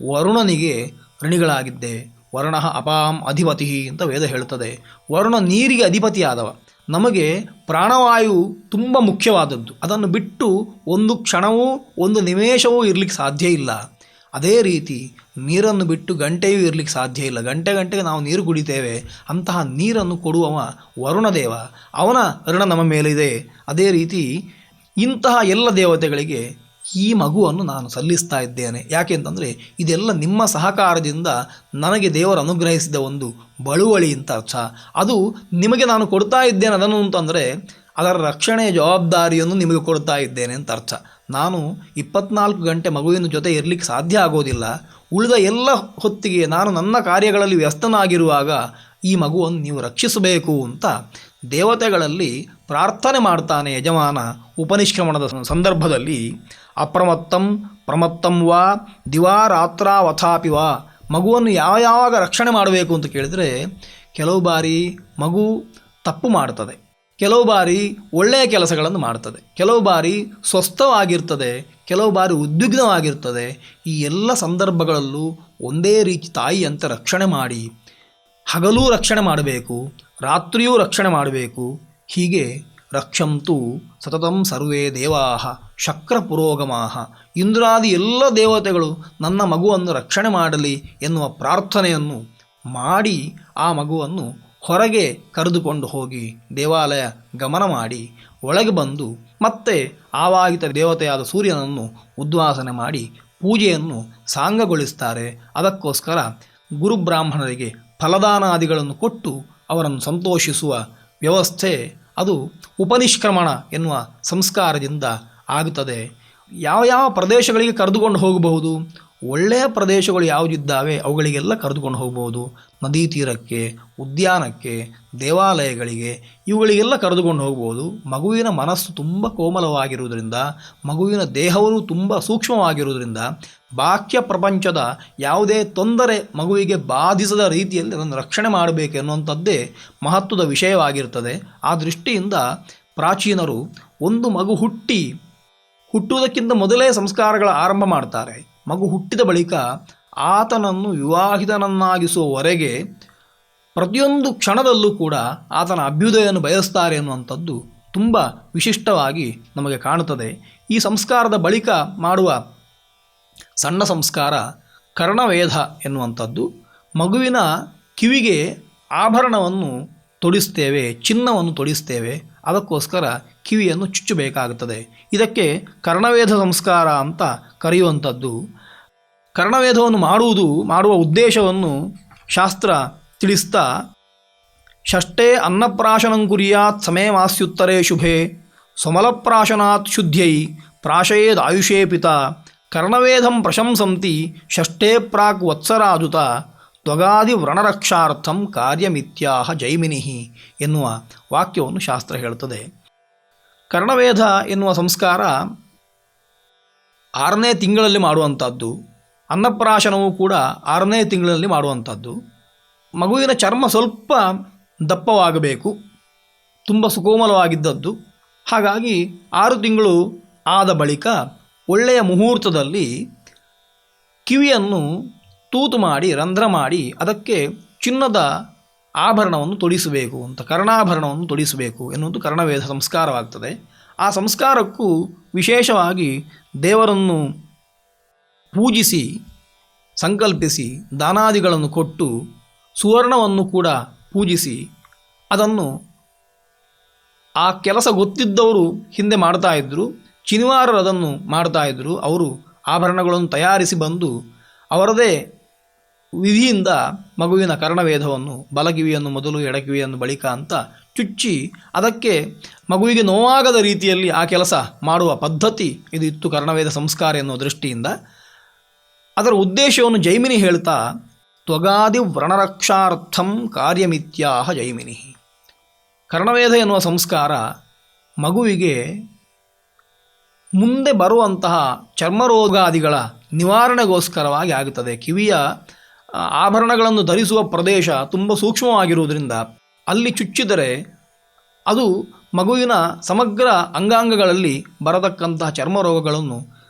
ವರುಣನಿಗೆ ಋಣಿಗಳಾಗಿದ್ದೇವೆ. ವರುಣ ಅಪಾಂ ಅಧಿಪತಿ ಅಂತ ವೇದ ಹೇಳುತ್ತದೆ. ವರುಣ ನೀರಿಗೆ ಅಧಿಪತಿಯಾದವ. ನಮಗೆ ಪ್ರಾಣವಾಯು ತುಂಬ ಮುಖ್ಯವಾದದ್ದು. ಅದನ್ನು ಬಿಟ್ಟು ಒಂದು ಕ್ಷಣವೂ ಒಂದು ನಿಮೇಷವೂ ಇರಲಿಕ್ಕೆ ಸಾಧ್ಯ ಇಲ್ಲ. ಅದೇ ರೀತಿ ನೀರನ್ನು ಬಿಟ್ಟು ಗಂಟೆಯೂ ಇರಲಿಕ್ಕೆ ಸಾಧ್ಯ ಇಲ್ಲ. ಗಂಟೆಗೆ ನಾವು ನೀರು ಕುಡಿತೇವೆ. ಅಂತಹ ನೀರನ್ನು ಕೊಡುವವ ವರುಣದೇವ, ಅವನ ಋಣ ನಮ್ಮ ಮೇಲಿದೆ. ಅದೇ ರೀತಿ ಇಂತಹ ಎಲ್ಲ ದೇವತೆಗಳಿಗೆ ಈ ಮಗುವನ್ನು ನಾನು ಸಲ್ಲಿಸ್ತಾ ಇದ್ದೇನೆ. ಯಾಕೆಂತಂದರೆ ಇದೆಲ್ಲ ನಿಮ್ಮ ಸಹಕಾರದಿಂದ ನನಗೆ ದೇವರು ಅನುಗ್ರಹಿಸಿದ ಒಂದು ಬಳುವಳಿ ಅಂತ ಅರ್ಥ. ಅದು ನಿಮಗೆ ನಾನು ಕೊಡ್ತಾ ಇದ್ದೇನೆ ಅದನ್ನು ಅಂತಂದರೆ ಅದರ ರಕ್ಷಣೆಯ ಜವಾಬ್ದಾರಿಯನ್ನು ನಿಮಗೆ ಕೊಡ್ತಾ ಇದ್ದೇನೆ ಅಂತ ಅರ್ಥ. ನಾನು 24 ಗಂಟೆ ಮಗುವಿನ ಜೊತೆ ಇರಲಿಕ್ಕೆ ಸಾಧ್ಯ ಆಗೋದಿಲ್ಲ. ಉಳಿದ ಎಲ್ಲ ಹೊತ್ತಿಗೆ ನಾನು ನನ್ನ ಕಾರ್ಯಗಳಲ್ಲಿ ವ್ಯಸ್ತನಾಗಿರುವಾಗ ಈ ಮಗುವನ್ನು ನೀವು ರಕ್ಷಿಸಬೇಕು ಅಂತ ದೇವತೆಗಳಲ್ಲಿ ಪ್ರಾರ್ಥನೆ ಮಾಡ್ತಾನೆ ಯಜಮಾನ. ಉಪನಿಷ್ಕ್ರಮಣದ ಸಂದರ್ಭದಲ್ಲಿ ಅಪ್ರಮತ್ತಂ ಪ್ರಮತ್ತಂ ವಾ ದಿವಾ ರಾತ್ರಾವಥಾಪಿ ವಾ, ಮಗುವನ್ನು ಯಾವಾಗ ರಕ್ಷಣೆ ಮಾಡಬೇಕು ಅಂತ ಕೇಳಿದರೆ, ಕೆಲವು ಬಾರಿ ಮಗು ತಪ್ಪು ಮಾಡ್ತದೆ, ಕೆಲವು ಬಾರಿ ಒಳ್ಳೆಯ ಕೆಲಸಗಳನ್ನು ಮಾಡ್ತದೆ, ಕೆಲವು ಬಾರಿ ಸ್ವಸ್ಥವಾಗಿರ್ತದೆ, ಕೆಲವು ಬಾರಿ ಉದ್ವಿಗ್ನವಾಗಿರ್ತದೆ. ಈ ಎಲ್ಲ ಸಂದರ್ಭಗಳಲ್ಲೂ ಒಂದೇ ರೀತಿ ತಾಯಿಯಂತೆ ರಕ್ಷಣೆ ಮಾಡಿ, ಹಗಲೂ ರಕ್ಷಣೆ ಮಾಡಬೇಕು, ರಾತ್ರಿಯೂ ರಕ್ಷಣೆ ಮಾಡಬೇಕು. ಹೀಗೆ ರಕ್ಷಂತು ಸತತಂ ಸರ್ವೇ ದೇವಾಹ ಶಕ್ರ ಪುರೋಗಮಾಹ, ಇಂದ್ರಾದಿ ಎಲ್ಲ ದೇವತೆಗಳು ನನ್ನ ಮಗುವನ್ನು ರಕ್ಷಣೆ ಮಾಡಲಿ ಎನ್ನುವ ಪ್ರಾರ್ಥನೆಯನ್ನು ಮಾಡಿ ಆ ಮಗುವನ್ನು ಹೊರಗೆ ಕರೆದುಕೊಂಡು ಹೋಗಿ ದೇವಾಲಯ ಗಮನ ಮಾಡಿ ಒಳಗೆ ಬಂದು ಮತ್ತೆ ಆವಾಹಿತ ದೇವತೆಯಾದ ಸೂರ್ಯನನ್ನು ಉದ್ವಾಸನೆ ಮಾಡಿ ಪೂಜೆಯನ್ನು ಸಾಂಗಗೊಳಿಸ್ತಾರೆ. ಅದಕ್ಕೋಸ್ಕರ ಗುರುಬ್ರಾಹ್ಮಣರಿಗೆ ಫಲದಾನಾದಿಗಳನ್ನು ಕೊಟ್ಟು ಅವರನ್ನು ಸಂತೋಷಿಸುವ ವ್ಯವಸ್ಥೆ ಅದು ಉಪನಿಷ್ಕ್ರಮಣ ಎನ್ನುವ ಸಂಸ್ಕಾರದಿಂದ ಆಗುತ್ತದೆ. ಯಾವ ಪ್ರದೇಶಗಳಿಗೆ ಕರೆದುಕೊಂಡು ಹೋಗಬಹುದು, ಒಳ್ಳೆಯ ಪ್ರದೇಶಗಳು ಯಾವುದಿದ್ದಾವೆ ಅವುಗಳಿಗೆಲ್ಲ ಕರೆದುಕೊಂಡು ಹೋಗ್ಬೋದು. ನದಿ ತೀರಕ್ಕೆ, ಉದ್ಯಾನಕ್ಕೆ, ದೇವಾಲಯಗಳಿಗೆ, ಇವುಗಳಿಗೆಲ್ಲ ಕರೆದುಕೊಂಡು ಹೋಗ್ಬೋದು. ಮಗುವಿನ ಮನಸ್ಸು ತುಂಬ ಕೋಮಲವಾಗಿರುವುದರಿಂದ, ಮಗುವಿನ ದೇಹವೂ ತುಂಬ ಸೂಕ್ಷ್ಮವಾಗಿರುವುದರಿಂದ ಬಾಹ್ಯ ಪ್ರಪಂಚದ ಯಾವುದೇ ತೊಂದರೆ ಮಗುವಿಗೆ ಬಾಧಿಸದ ರೀತಿಯಲ್ಲಿ ಅದನ್ನು ರಕ್ಷಣೆ ಮಾಡಬೇಕು ಎನ್ನುವಂಥದ್ದೇ ಮಹತ್ವದ ವಿಷಯವಾಗಿರ್ತದೆ. ಆ ದೃಷ್ಟಿಯಿಂದ ಪ್ರಾಚೀನರು ಒಂದು ಮಗು ಹುಟ್ಟುವುದಕ್ಕಿಂತ ಮೊದಲೇ ಸಂಸ್ಕಾರಗಳ ಆರಂಭ ಮಾಡ್ತಾರೆ. ಮಗು ಹುಟ್ಟಿದ ಬಳಿಕ ಆತನನ್ನು ವಿವಾಹಿತನನ್ನಾಗಿಸುವವರೆಗೆ ಪ್ರತಿಯೊಂದು ಕ್ಷಣದಲ್ಲೂ ಕೂಡ ಆತನ ಅಭ್ಯುದಯವನ್ನು ಬಯಸ್ತಾರೆ ಎನ್ನುವಂಥದ್ದು ತುಂಬ ವಿಶಿಷ್ಟವಾಗಿ ನಮಗೆ ಕಾಣುತ್ತದೆ. ಈ ಸಂಸ್ಕಾರದ ಬಳಿಕ ಮಾಡುವ ಸಣ್ಣ ಸಂಸ್ಕಾರ ಕರ್ಣವೇಧ ಎನ್ನುವಂಥದ್ದು. ಮಗುವಿನ ಕಿವಿಗೆ ಆಭರಣವನ್ನು ತೊಡಿಸ್ತೇವೆ, ಚಿನ್ನವನ್ನು ತೊಡಿಸ್ತೇವೆ. ಅದಕ್ಕೋಸ್ಕರ ಕಿವಿಯನ್ನು ಚುಚ್ಚಬೇಕಾಗುತ್ತದೆ. ಇದಕ್ಕೆ ಕರ್ಣವೇಧ ಸಂಸ್ಕಾರ ಅಂತ ಕರೆಯುವಂಥದ್ದು. ಕರ್ಣವೇಧವನ್ನು ಮಾಡುವ ಉದ್ದೇಶವನ್ನು ಶಾಸ್ತ್ರ ತಿಳಿಸ್ತಾ, ಷಷ್ಠೇ ಅನ್ನಪ್ರಾಶನಂ ಕುರ್ಯಾತ್ ಸಮೇ ಮಾಸ್ಯುತ್ತರೇ ಶುಭೆ ಸ್ವಮಲಪ್ರಾಶನಾತ್ ಶುದ್ಧೈ ಪ್ರಾಶಯೇದ್ ಆಯುಷೇ ಪಿತ ಕರ್ಣವೇಧಂ ಪ್ರಶಂಸಂತಿ ಷಷ್ಠೇ ಪ್ರಾಕ್ ವತ್ಸರಾದುತ ತ್ವಗಾದಿ ವ್ರಣರಕ್ಷಾರ್ಥಂ ಕಾರ್ಯಮಿತ್ಯಾಹ ಜೈಮಿನಿಃ ಎನ್ನುವ ವಾಕ್ಯವನ್ನು ಶಾಸ್ತ್ರ ಹೇಳುತ್ತದೆ. ಕರ್ಣವೇಧ ಎನ್ನುವ ಸಂಸ್ಕಾರ 6ನೇ ತಿಂಗಳಲ್ಲಿ ಮಾಡುವಂಥದ್ದು. ಅನ್ನಪ್ರಾಶನವೂ ಕೂಡ 6ನೇ ತಿಂಗಳಲ್ಲಿ ಮಾಡುವಂಥದ್ದು. ಮಗುವಿನ ಚರ್ಮ ಸ್ವಲ್ಪ ದಪ್ಪವಾಗಬೇಕು, ತುಂಬ ಸುಕೋಮಲವಾಗಿದ್ದದ್ದು. ಹಾಗಾಗಿ 6 ತಿಂಗಳು ಆದ ಬಳಿಕ ಒಳ್ಳೆಯ ಮುಹೂರ್ತದಲ್ಲಿ ಕಿವಿಯನ್ನು ತೂತು ಮಾಡಿ ರಂಧ್ರ ಮಾಡಿ ಅದಕ್ಕೆ ಚಿನ್ನದ ಆಭರಣವನ್ನು ತೊಡಿಸಬೇಕು ಅಂತ, ಕರ್ಣಾಭರಣವನ್ನು ತೊಡಿಸಬೇಕು ಎನ್ನುವುದು ಕರ್ಣವೇಧ ಸಂಸ್ಕಾರವಾಗ್ತದೆ. ಆ ಸಂಸ್ಕಾರಕ್ಕೂ ವಿಶೇಷವಾಗಿ ದೇವರನ್ನು ಪೂಜಿಸಿ ಸಂಕಲ್ಪಿಸಿ ದಾನಾದಿಗಳನ್ನು ಕೊಟ್ಟು ಸುವರ್ಣವನ್ನು ಕೂಡ ಪೂಜಿಸಿ ಅದನ್ನು ಆ ಕೆಲಸ ಗೊತ್ತಿದ್ದವರು ಹಿಂದೆ ಮಾಡ್ತಾಯಿದ್ರು. ಚಿನಿವಾರರು ಅದನ್ನು ಮಾಡ್ತಾಯಿದ್ರು. ಅವರು ಆಭರಣಗಳನ್ನು ತಯಾರಿಸಿ ಬಂದು ಅವರದೇ ವಿಧಿಯಿಂದ ಮಗುವಿನ ಕರ್ಣವೇಧವನ್ನು ಬಲಕಿವಿಯನ್ನು ಮೊದಲು ಎಡಕಿವಿಯನ್ನು ಬಳಿಕ ಅಂತ ಚುಚ್ಚಿ ಅದಕ್ಕೆ ಮಗುವಿಗೆ ನೋವಾಗದ ರೀತಿಯಲ್ಲಿ ಆ ಕೆಲಸ ಮಾಡುವ ಪದ್ಧತಿ ಇದು ಇತ್ತು ಕರ್ಣವೇಧ ಸಂಸ್ಕಾರ ಎನ್ನುವ ದೃಷ್ಟಿಯಿಂದ. ಅದರ ಉದ್ದೇಶವನ್ನು ಜೈಮಿನಿ ಹೇಳ್ತಾ, ತ್ವಗಾದಿ ವ್ರಣರಕ್ಷಾರ್ಥಂ ಕಾರ್ಯಮಿತ್ಯಾಹ ಜೈಮಿನಿ. ಕರ್ಣವೇಧ ಎನ್ನುವ ಸಂಸ್ಕಾರ ಮಗುವಿಗೆ ಮುಂದೆ ಬರುವಂತಹ ಚರ್ಮರೋಗಾದಿಗಳ ನಿವಾರಣೆಗೋಸ್ಕರವಾಗಿ ಆಗುತ್ತದೆ. ಕಿವಿಯ ಆಭರಣಗಳನ್ನು ಧರಿಸುವ ಪ್ರದೇಶ ತುಂಬ ಸೂಕ್ಷ್ಮವಾಗಿರುವುದರಿಂದ ಅಲ್ಲಿ ಚುಚ್ಚಿದರೆ ಅದು ಮಗುವಿನ ಸಮಗ್ರ ಅಂಗಾಂಗಗಳಲ್ಲಿ ಬರತಕ್ಕಂತಹ ಚರ್ಮರೋಗಗಳನ್ನು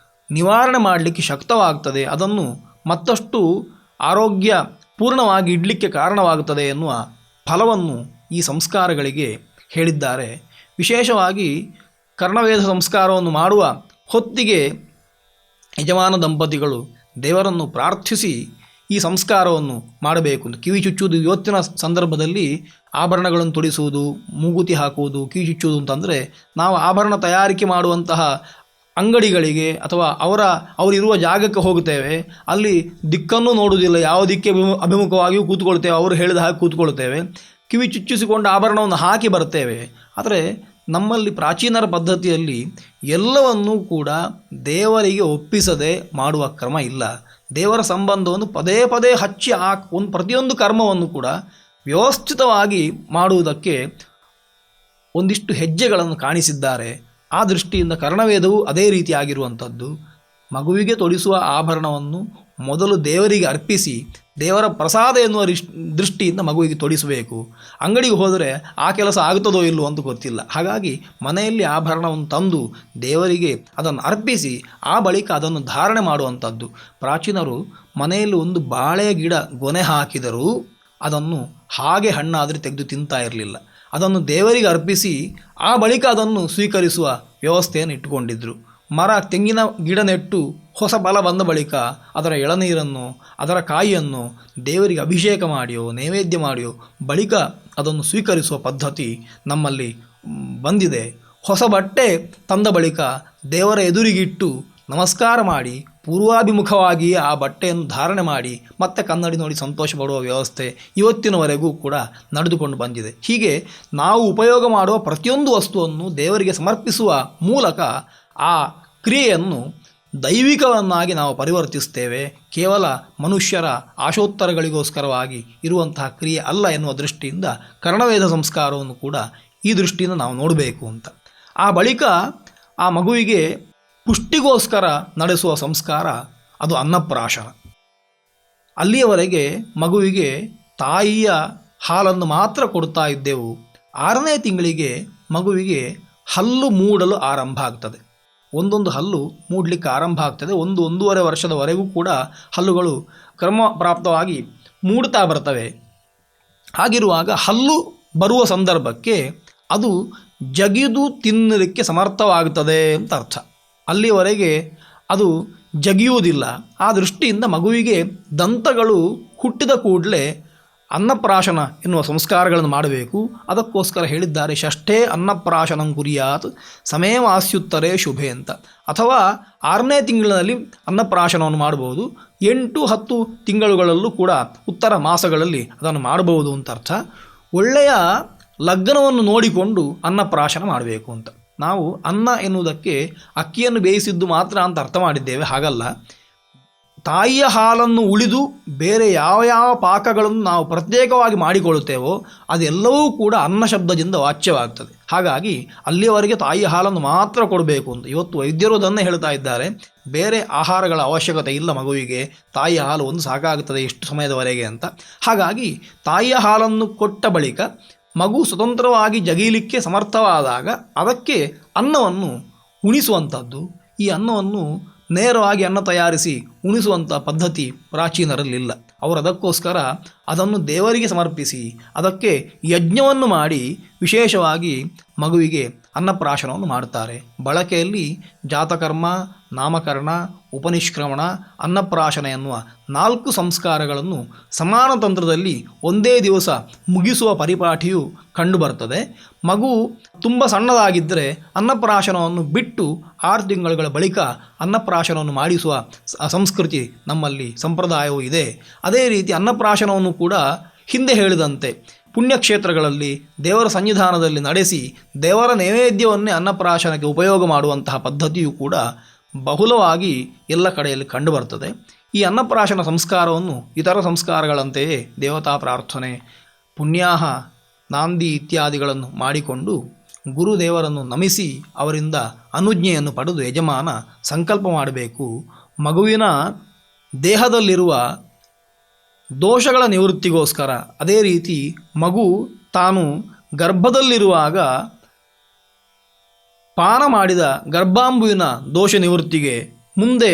ನಿವಾರಣೆ ಮಾಡಲಿಕ್ಕೆ ಶಕ್ತವಾಗ್ತದೆ. ಅದನ್ನು ಮತ್ತಷ್ಟು ಆರೋಗ್ಯ ಪೂರ್ಣವಾಗಿ ಇಡಲಿಕ್ಕೆ ಕಾರಣವಾಗುತ್ತದೆ ಎನ್ನುವ ಫಲವನ್ನು ಈ ಸಂಸ್ಕಾರಗಳಿಗೆ ಹೇಳಿದ್ದಾರೆ. ವಿಶೇಷವಾಗಿ ಕರ್ಣವೇಧ ಸಂಸ್ಕಾರವನ್ನು ಮಾಡುವ ಹೊತ್ತಿಗೆ ಯಜಮಾನ ದಂಪತಿಗಳು ದೇವರನ್ನು ಪ್ರಾರ್ಥಿಸಿ ಈ ಸಂಸ್ಕಾರವನ್ನು ಮಾಡಬೇಕು. ಕಿವಿ ಚುಚ್ಚುವುದು ಇವತ್ತಿನ ಸಂದರ್ಭದಲ್ಲಿ ಆಭರಣಗಳನ್ನು ತೊಡಿಸುವುದು, ಮೂಗುತಿ ಹಾಕುವುದು, ಕಿವಿ ಚುಚ್ಚುವುದು ಅಂತಂದರೆ ನಾವು ಆಭರಣ ತಯಾರಿಕೆ ಮಾಡುವಂತಹ ಅಂಗಡಿಗಳಿಗೆ ಅಥವಾ ಅವರಿರುವ ಜಾಗಕ್ಕೆ ಹೋಗುತ್ತೇವೆ. ಅಲ್ಲಿ ದಿಕ್ಕನ್ನು ನೋಡುವುದಿಲ್ಲ, ಯಾವ ದಿಕ್ಕೆ ಅಭಿಮುಖವಾಗಿಯೂ ಕೂತ್ಕೊಳ್ತೇವೆ, ಅವರು ಹೇಳಿದ ಹಾಗೆ ಕೂತ್ಕೊಳ್ತೇವೆ, ಕಿವಿ ಚುಚ್ಚಿಸಿಕೊಂಡು ಆಭರಣವನ್ನು ಹಾಕಿ ಬರ್ತೇವೆ. ಆದರೆ ನಮ್ಮಲ್ಲಿ ಪ್ರಾಚೀನರ ಪದ್ಧತಿಯಲ್ಲಿ ಎಲ್ಲವನ್ನೂ ಕೂಡ ದೇವರಿಗೆ ಒಪ್ಪಿಸದೆ ಮಾಡುವ ಕ್ರಮ ಇಲ್ಲ. ದೇವರ ಸಂಬಂಧವನ್ನು ಪದೇ ಪದೇ ಹಚ್ಚಿ ಪ್ರತಿಯೊಂದು ಕರ್ಮವನ್ನು ಕೂಡ ವ್ಯವಸ್ಥಿತವಾಗಿ ಮಾಡುವುದಕ್ಕೆ ಒಂದಿಷ್ಟು ಹೆಜ್ಜೆಗಳನ್ನು ಕಾಣಿಸಿದ್ದಾರೆ. ಆ ದೃಷ್ಟಿಯಿಂದ ಕರ್ಣವೇದವು ಅದೇ ರೀತಿಯಾಗಿರುವಂಥದ್ದು. ಮಗುವಿಗೆ ತೊಡಿಸುವ ಆಭರಣವನ್ನು ಮೊದಲು ದೇವರಿಗೆ ಅರ್ಪಿಸಿ ದೇವರ ಪ್ರಸಾದ ಎನ್ನುವ ದೃಷ್ಟಿಯಿಂದ ಮಗುವಿಗೆ ತೊಡಿಸಬೇಕು. ಅಂಗಡಿಗೆ ಹೋದರೆ ಆ ಕೆಲಸ ಆಗುತ್ತದೋ ಇಲ್ಲವೋ ಅಂತ ಗೊತ್ತಿಲ್ಲ. ಹಾಗಾಗಿ ಮನೆಯಲ್ಲಿ ಆಭರಣವನ್ನು ತಂದು ದೇವರಿಗೆ ಅದನ್ನು ಅರ್ಪಿಸಿ ಆ ಬಳಿಕ ಅದನ್ನು ಧಾರಣೆ ಮಾಡುವಂಥದ್ದು. ಪ್ರಾಚೀನರು ಮನೆಯಲ್ಲಿ ಒಂದು ಬಾಳೆಯ ಗಿಡ ಗೊನೆ ಹಾಕಿದರೂ ಅದನ್ನು ಹಾಗೆ ಹಣ್ಣಾದರೆ ತೆಗೆದು ತಿಂತಾ ಇರಲಿಲ್ಲ. ಅದನ್ನು ದೇವರಿಗೆ ಅರ್ಪಿಸಿ ಆ ಬಳಿಕ ಅದನ್ನು ಸ್ವೀಕರಿಸುವ ವ್ಯವಸ್ಥೆಯನ್ನು ಇಟ್ಟುಕೊಂಡಿದ್ದರು. ತೆಂಗಿನ ಗಿಡ ನೆಟ್ಟು ಹೊಸ ಫಲ ಬಂದ ಬಳಿಕ ಅದರ ಎಳನೀರನ್ನು ಅದರ ಕಾಯಿಯನ್ನು ದೇವರಿಗೆ ಅಭಿಷೇಕ ಮಾಡಿಯೋ ನೈವೇದ್ಯ ಮಾಡಿಯೋ ಬಳಿಕ ಅದನ್ನು ಸ್ವೀಕರಿಸುವ ಪದ್ಧತಿ ನಮ್ಮಲ್ಲಿ ಬಂದಿದೆ. ಹೊಸ ಬಟ್ಟೆ ತಂದ ಬಳಿಕ ದೇವರ ಎದುರಿಗಿಟ್ಟು ನಮಸ್ಕಾರ ಮಾಡಿ ಪೂರ್ವಾಭಿಮುಖವಾಗಿ ಆ ಬಟ್ಟೆಯನ್ನು ಧಾರಣೆ ಮಾಡಿ ಮತ್ತೆ ಕನ್ನಡಿ ನೋಡಿ ಸಂತೋಷ ಪಡುವ ವ್ಯವಸ್ಥೆ ಇವತ್ತಿನವರೆಗೂ ಕೂಡ ನಡೆದುಕೊಂಡು ಬಂದಿದೆ. ಹೀಗೆ ನಾವು ಉಪಯೋಗ ಮಾಡುವ ಪ್ರತಿಯೊಂದು ವಸ್ತುವನ್ನು ದೇವರಿಗೆ ಸಮರ್ಪಿಸುವ ಮೂಲಕ ಆ ಕ್ರಿಯೆಯನ್ನು ದೈವಿಕವನ್ನಾಗಿ ನಾವು ಪರಿವರ್ತಿಸ್ತೇವೆ. ಕೇವಲ ಮನುಷ್ಯರ ಆಶೋತ್ತರಗಳಿಗೋಸ್ಕರವಾಗಿ ಇರುವಂತಹ ಕ್ರಿಯೆ ಅಲ್ಲ ಎನ್ನುವ ದೃಷ್ಟಿಯಿಂದ ಕರ್ಣವೇದ ಸಂಸ್ಕಾರವನ್ನು ಕೂಡ ಈ ದೃಷ್ಟಿಯಿಂದ ನಾವು ನೋಡಬೇಕು ಅಂತ. ಆ ಬಳಿಕ ಆ ಮಗುವಿಗೆ ಪುಷ್ಟಿಗೋಸ್ಕರ ನಡೆಸುವ ಸಂಸ್ಕಾರ ಅದು ಅನ್ನಪ್ರಾಶನ. ಅಲ್ಲಿಯವರೆಗೆ ಮಗುವಿಗೆ ತಾಯಿಯ ಹಾಲನ್ನು ಮಾತ್ರ ಕೊಡ್ತಾ ಇದ್ದೆವು. 6ನೇ ತಿಂಗಳಿಗೆ ಮಗುವಿಗೆ ಹಲ್ಲು ಮೂಡಲು ಆರಂಭ ಆಗ್ತದೆ. ಒಂದೊಂದು ಹಲ್ಲು ಮೂಡಲಿಕ್ಕೆ ಆರಂಭ ಆಗ್ತದೆ. 1-1.5 ವರ್ಷದವರೆಗೂ ಕೂಡ ಹಲ್ಲುಗಳು ಕ್ರಮಪ್ರಾಪ್ತವಾಗಿ ಮೂಡ್ತಾ ಬರ್ತವೆ. ಹಾಗಿರುವಾಗ ಹಲ್ಲು ಬರುವ ಸಂದರ್ಭಕ್ಕೆ ಅದು ಜಗಿದು ತಿನ್ನಲಿಕ್ಕೆ ಸಮರ್ಥವಾಗುತ್ತದೆ ಅಂತ ಅರ್ಥ. ಅಲ್ಲಿವರೆಗೆ ಅದು ಜಗಿಯುವುದಿಲ್ಲ. ಆ ದೃಷ್ಟಿಯಿಂದ ಮಗುವಿಗೆ ದಂತಗಳು ಹುಟ್ಟಿದ ಕೂಡಲೇ ಅನ್ನಪ್ರಾಶನ ಎನ್ನುವ ಸಂಸ್ಕಾರಗಳನ್ನು ಮಾಡಬೇಕು. ಅದಕ್ಕೋಸ್ಕರ ಹೇಳಿದ್ದಾರೆ ಷಷ್ಠೇ ಅನ್ನಪ್ರಾಶನಂ ಕುರಿಯಾತ್ ಸಮೇವಾಸ್ಯುತ್ತರೇ ಶುಭೆ ಅಂತ. ಅಥವಾ 6ನೇ ತಿಂಗಳಿನಲ್ಲಿ ಅನ್ನಪ್ರಾಶನವನ್ನು ಮಾಡಬಹುದು. 8-10 ತಿಂಗಳುಗಳಲ್ಲೂ ಕೂಡ ಉತ್ತರ ಮಾಸಗಳಲ್ಲಿ ಅದನ್ನು ಮಾಡಬಹುದು ಅಂತ ಅರ್ಥ. ಒಳ್ಳೆಯ ಲಗ್ನವನ್ನು ನೋಡಿಕೊಂಡು ಅನ್ನಪ್ರಾಶನ ಮಾಡಬೇಕು ಅಂತ. ನಾವು ಅನ್ನ ಎನ್ನುವುದಕ್ಕೆ ಅಕ್ಕಿಯನ್ನು ಬೇಯಿಸಿದ್ದು ಮಾತ್ರ ಅಂತ ಅರ್ಥ ಮಾಡಿದ್ದೇವೆ. ಹಾಗಲ್ಲ, ತಾಯಿಯ ಹಾಲನ್ನು ಉಳಿದು ಬೇರೆ ಯಾವ ಯಾವ ಪಾಕಗಳನ್ನು ನಾವು ಪ್ರತ್ಯೇಕವಾಗಿ ಮಾಡಿಕೊಳ್ಳುತ್ತೇವೋ ಅದೆಲ್ಲವೂ ಕೂಡ ಅನ್ನ ಶಬ್ದದಿಂದ ವಾಚ್ಯವಾಗ್ತದೆ. ಹಾಗಾಗಿ ಅಲ್ಲಿಯವರೆಗೆ ತಾಯಿಯ ಹಾಲನ್ನು ಮಾತ್ರ ಕೊಡಬೇಕು ಅಂತ ಇವತ್ತು ವೈದ್ಯರು ಅದನ್ನೇ ಹೇಳ್ತಾ ಇದ್ದಾರೆ. ಬೇರೆ ಆಹಾರಗಳ ಅವಶ್ಯಕತೆ ಇಲ್ಲ ಮಗುವಿಗೆ, ತಾಯಿಯ ಹಾಲು ಒಂದು ಸಾಕಾಗುತ್ತದೆ ಇಷ್ಟು ಸಮಯದವರೆಗೆ ಅಂತ. ಹಾಗಾಗಿ ತಾಯಿಯ ಹಾಲನ್ನು ಕೊಟ್ಟ ಬಳಿಕ ಮಗು ಸ್ವತಂತ್ರವಾಗಿ ಜಗೀಲಿಕ್ಕೆ ಸಮರ್ಥವಾದಾಗ ಅದಕ್ಕೆ ಅನ್ನವನ್ನು ಉಣಿಸುವಂಥದ್ದು. ಈ ಅನ್ನವನ್ನು ನೇರವಾಗಿ ಅನ್ನ ತಯಾರಿಸಿ ಉಣಿಸುವಂಥ ಪದ್ಧತಿ ಪ್ರಾಚೀನರಲ್ಲಿಲ್ಲ. ಅವರು ಅದಕ್ಕೋಸ್ಕರ ಅದನ್ನು ದೇವರಿಗೆ ಸಮರ್ಪಿಸಿ ಅದಕ್ಕೆ ಯಜ್ಞವನ್ನು ಮಾಡಿ ವಿಶೇಷವಾಗಿ ಮಗುವಿಗೆ ಅನ್ನಪ್ರಾಶನವನ್ನು ಮಾಡುತ್ತಾರೆ. ಬಳಕೆಯಲ್ಲಿ ಜಾತಕರ್ಮ, ನಾಮಕರಣ, ಉಪನಿಷ್ಕ್ರಮಣ, ಅನ್ನಪ್ರಾಶನ ಎನ್ನುವ 4 ಸಂಸ್ಕಾರಗಳನ್ನು ಸಮಾನ ತಂತ್ರದಲ್ಲಿ ಒಂದೇ ದಿವಸ ಮುಗಿಸುವ ಪರಿಪಾಠಿಯು ಕಂಡುಬರುತ್ತದೆ. ಮಗು ತುಂಬ ಸಣ್ಣದಾಗಿದ್ದರೆ ಅನ್ನಪ್ರಾಶನವನ್ನು ಬಿಟ್ಟು 6 ತಿಂಗಳುಗಳ ಬಳಿಕ ಅನ್ನಪ್ರಾಶನವನ್ನು ಮಾಡಿಸುವ ಸಂಸ್ಕೃತಿ ನಮ್ಮಲ್ಲಿ ಸಂಪ್ರದಾಯವೂ ಇದೆ. ಅದೇ ರೀತಿ ಅನ್ನಪ್ರಾಶನವನ್ನು ಕೂಡ ಹಿಂದೆ ಹೇಳಿದಂತೆ ಪುಣ್ಯಕ್ಷೇತ್ರಗಳಲ್ಲಿ ದೇವರ ಸನ್ನಿಧಾನದಲ್ಲಿ ನಡೆಸಿ ದೇವರ ನೈವೇದ್ಯವನ್ನೇ ಅನ್ನಪ್ರಾಶನಕ್ಕೆ ಉಪಯೋಗ ಮಾಡುವಂತಹ ಪದ್ಧತಿಯು ಕೂಡ ಬಹುಲವಾಗಿ ಎಲ್ಲ ಕಡೆಯಲ್ಲಿ ಕಂಡುಬರ್ತದೆ. ಈ ಅನ್ನಪ್ರಾಶನ ಸಂಸ್ಕಾರವನ್ನು ಇತರ ಸಂಸ್ಕಾರಗಳಂತೆಯೇ ದೇವತಾ ಪ್ರಾರ್ಥನೆ, ಪುಣ್ಯಾಹ, ನಾಂದಿ ಇತ್ಯಾದಿಗಳನ್ನು ಮಾಡಿಕೊಂಡು ಗುರುದೇವರನ್ನು ನಮಿಸಿ ಅವರಿಂದ ಅನುಜ್ಞೆಯನ್ನು ಪಡೆದು ಯಜಮಾನ ಸಂಕಲ್ಪ ಮಾಡಬೇಕು. ಮಗುವಿನ ದೇಹದಲ್ಲಿರುವ ದೋಷಗಳ ನಿವೃತ್ತಿಗೋಸ್ಕರ, ಅದೇ ರೀತಿ ಮಗು ತಾನು ಗರ್ಭದಲ್ಲಿರುವಾಗ ಪಾನ ಮಾಡಿದ ಗರ್ಭಾಂಬುವಿನ ದೋಷ ನಿವೃತ್ತಿಗೆ, ಮುಂದೆ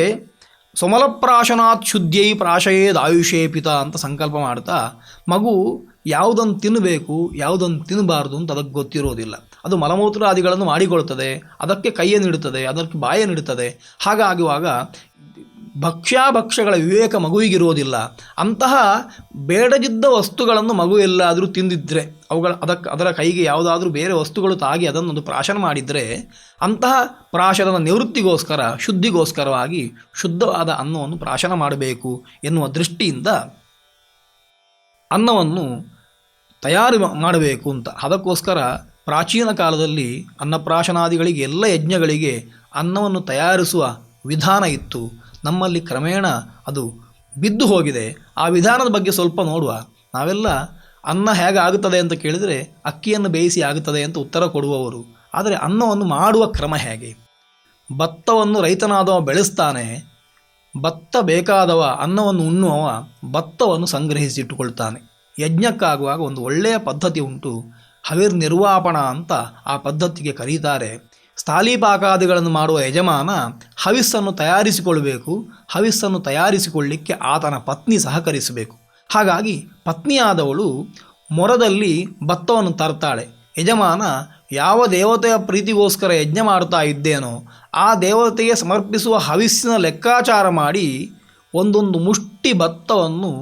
ಸಮಲಪ್ರಾಶನಾತ್ ಶುದ್ಧೈ ಪ್ರಾಶಯೇದ್ ಆಯುಷೇ ಪಿತ ಅಂತ ಸಂಕಲ್ಪ ಮಾಡ್ತಾ ಮಗು ಯಾವುದನ್ನು ತಿನ್ನಬೇಕು ಯಾವುದನ್ನು ತಿನ್ನಬಾರ್ದು ಅಂತ ಅದಕ್ಕೆ ಗೊತ್ತಿರೋದಿಲ್ಲ. ಅದು ಮಲಮೂತ್ರಾದಿಗಳನ್ನು ಮಾಡಿಕೊಳ್ತದೆ, ಅದಕ್ಕೆ ಕೈಯನ್ನು ಇಡುತ್ತದೆ, ಅದಕ್ಕೆ ಬಾಯನ್ನು ಇಡುತ್ತದೆ. ಹಾಗಾಗುವಾಗ ಭಕ್ಷ್ಯಾಭಕ್ಷ್ಯಗಳ ವಿವೇಕ ಮಗುವಿಗಿರೋದಿಲ್ಲ. ಅಂತಹ ಬೇಡದಿದ್ದ ವಸ್ತುಗಳನ್ನು ಮಗು ಎಲ್ಲಾದರೂ ತಿಂದಿದ್ದರೆ, ಅದರ ಕೈಗೆ ಯಾವುದಾದ್ರೂ ಬೇರೆ ವಸ್ತುಗಳು ತಾಗಿ ಅದನ್ನೊಂದು ಪ್ರಾಶನ ಮಾಡಿದರೆ, ಅಂತಹ ಪ್ರಾಶನದ ನಿವೃತ್ತಿಗೋಸ್ಕರ, ಶುದ್ಧಿಗೋಸ್ಕರವಾಗಿ ಶುದ್ಧವಾದ ಅನ್ನವನ್ನು ಪ್ರಾಶನ ಮಾಡಬೇಕು ಎನ್ನುವ ದೃಷ್ಟಿಯಿಂದ ಅನ್ನವನ್ನು ತಯಾರು ಮಾಡಬೇಕು ಅಂತ. ಅದಕ್ಕೋಸ್ಕರ ಪ್ರಾಚೀನ ಕಾಲದಲ್ಲಿ ಅನ್ನಪ್ರಾಶನಾದಿಗಳಿಗೆ, ಎಲ್ಲ ಯಜ್ಞಗಳಿಗೆ ಅನ್ನವನ್ನು ತಯಾರಿಸುವ ವಿಧಾನ ಇತ್ತು. ನಮ್ಮಲ್ಲಿ ಕ್ರಮೇಣ ಅದು ಬಿದ್ದು ಹೋಗಿದೆ. ಆ ವಿಧಾನದ ಬಗ್ಗೆ ಸ್ವಲ್ಪ ನೋಡುವ. ನಾವೆಲ್ಲ ಅನ್ನ ಹೇಗೆ ಆಗುತ್ತದೆ ಅಂತ ಕೇಳಿದರೆ ಅಕ್ಕಿಯನ್ನು ಬೇಯಿಸಿ ಆಗುತ್ತದೆ ಅಂತ ಉತ್ತರ ಕೊಡುವವರು. ಆದರೆ ಅನ್ನವನ್ನು ಮಾಡುವ ಕ್ರಮ ಹೇಗೆ? ಭತ್ತವನ್ನು ರೈತನಾದವ ಬೆಳೆಸ್ತಾನೆ. ಭತ್ತ ಬೇಕಾದವ, ಅನ್ನವನ್ನು ಉಣ್ಣುವವ ಭತ್ತವನ್ನು ಸಂಗ್ರಹಿಸಿಟ್ಟುಕೊಳ್ತಾನೆ. ಯಜ್ಞಕ್ಕಾಗುವಾಗ ಒಂದು ಒಳ್ಳೆಯ ಪದ್ಧತಿ ಉಂಟು, ಹವಿರ್ ನಿರ್ವಾಪಣ ಅಂತ ಆ ಪದ್ಧತಿಗೆ ಕರೀತಾರೆ. ಸ್ಥಾಲೀಪಾಕಾದಿಗಳನ್ನು ಮಾಡುವ ಯಜಮಾನ ಹವಿಸ್ಸನ್ನು ತಯಾರಿಸಿಕೊಳ್ಬೇಕು. ಹವಿಸ್ಸನ್ನು ತಯಾರಿಸಿಕೊಳ್ಳಿಕ್ಕೆ ಆತನ ಪತ್ನಿ ಸಹಕರಿಸಬೇಕು. ಹಾಗಾಗಿ ಪತ್ನಿಯಾದವಳು ಮೊರದಲ್ಲಿ ಭತ್ತವನ್ನು ತರ್ತಾಳೆ. ಯಜಮಾನ ಯಾವ ದೇವತೆಯ ಪ್ರೀತಿಗೋಸ್ಕರ ಯಜ್ಞ ಮಾಡ್ತಾ ಇದ್ದೇನೋ ಆ ದೇವತೆಗೆ ಸಮರ್ಪಿಸುವ ಹವಿಸ್ಸಿನ ಲೆಕ್ಕಾಚಾರ ಮಾಡಿ ಒಂದೊಂದು ಮುಷ್ಟಿ ಭತ್ತವನ್ನು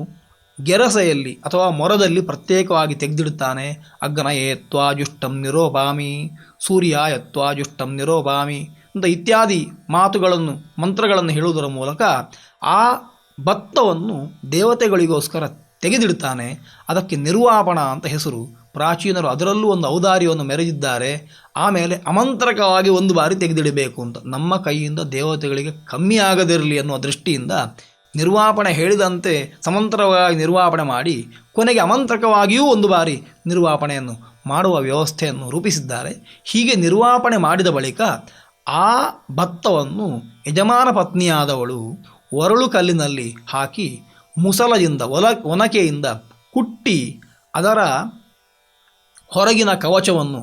ಗೆರಸೆಯಲ್ಲಿ ಅಥವಾ ಮೊರದಲ್ಲಿ ಪ್ರತ್ಯೇಕವಾಗಿ ತೆಗೆದಿಡುತ್ತಾನೆ. ಅಗ್ನಯೇತ್ವಾಜುಷ್ಟಂ ನಿರೋಪಾಮಿ, ಸೂರ್ಯಾಯತ್ವಾಜುಷ್ಟಂ ನಿರೋಪಾಮಿ ಅಂತ ಇತ್ಯಾದಿ ಮಾತುಗಳನ್ನು, ಮಂತ್ರಗಳನ್ನು ಹೇಳುವುದರ ಮೂಲಕ ಆ ಭತ್ತವನ್ನು ದೇವತೆಗಳಿಗೋಸ್ಕರ ತೆಗೆದಿಡ್ತಾನೆ. ಅದಕ್ಕೆ ನಿರ್ವಾಪಣ ಅಂತ ಹೆಸರು. ಪ್ರಾಚೀನರು ಅದರಲ್ಲೂ ಒಂದು ಔದಾರ್ಯವನ್ನು ಮೆರೆದಿದ್ದಾರೆ. ಆಮೇಲೆ ಅಮಂತ್ರಕವಾಗಿ ಒಂದು ಬಾರಿ ತೆಗೆದಿಡಬೇಕು ಅಂತ, ನಮ್ಮ ಕೈಯಿಂದ ದೇವತೆಗಳಿಗೆ ಕಮ್ಮಿ ಆಗದಿರಲಿ ಅನ್ನುವ ದೃಷ್ಟಿಯಿಂದ ನಿರ್ವಾಪಣೆ ಹೇಳಿದಂತೆ ಸಮಂತ್ರವಾಗಿ ನಿರ್ವಾಪಣೆ ಮಾಡಿ ಕೊನೆಗೆ ಅಮಂತ್ರಕವಾಗಿಯೂ ಒಂದು ಬಾರಿ ನಿರ್ವಾಪಣೆಯನ್ನು ಮಾಡುವ ವ್ಯವಸ್ಥೆಯನ್ನು ರೂಪಿಸಿದ್ದಾರೆ. ಹೀಗೆ ನಿರ್ವಾಪಣೆ ಮಾಡಿದ ಬಳಿಕ ಆ ಭತ್ತವನ್ನು ಯಜಮಾನ ಪತ್ನಿಯಾದವಳು ಒರಳು ಕಲ್ಲಿನಲ್ಲಿ ಹಾಕಿ ಮುಸಲದಿಂದ ಒನಕೆಯಿಂದ ಕುಟ್ಟಿ ಅದರ ಹೊರಗಿನ ಕವಚವನ್ನು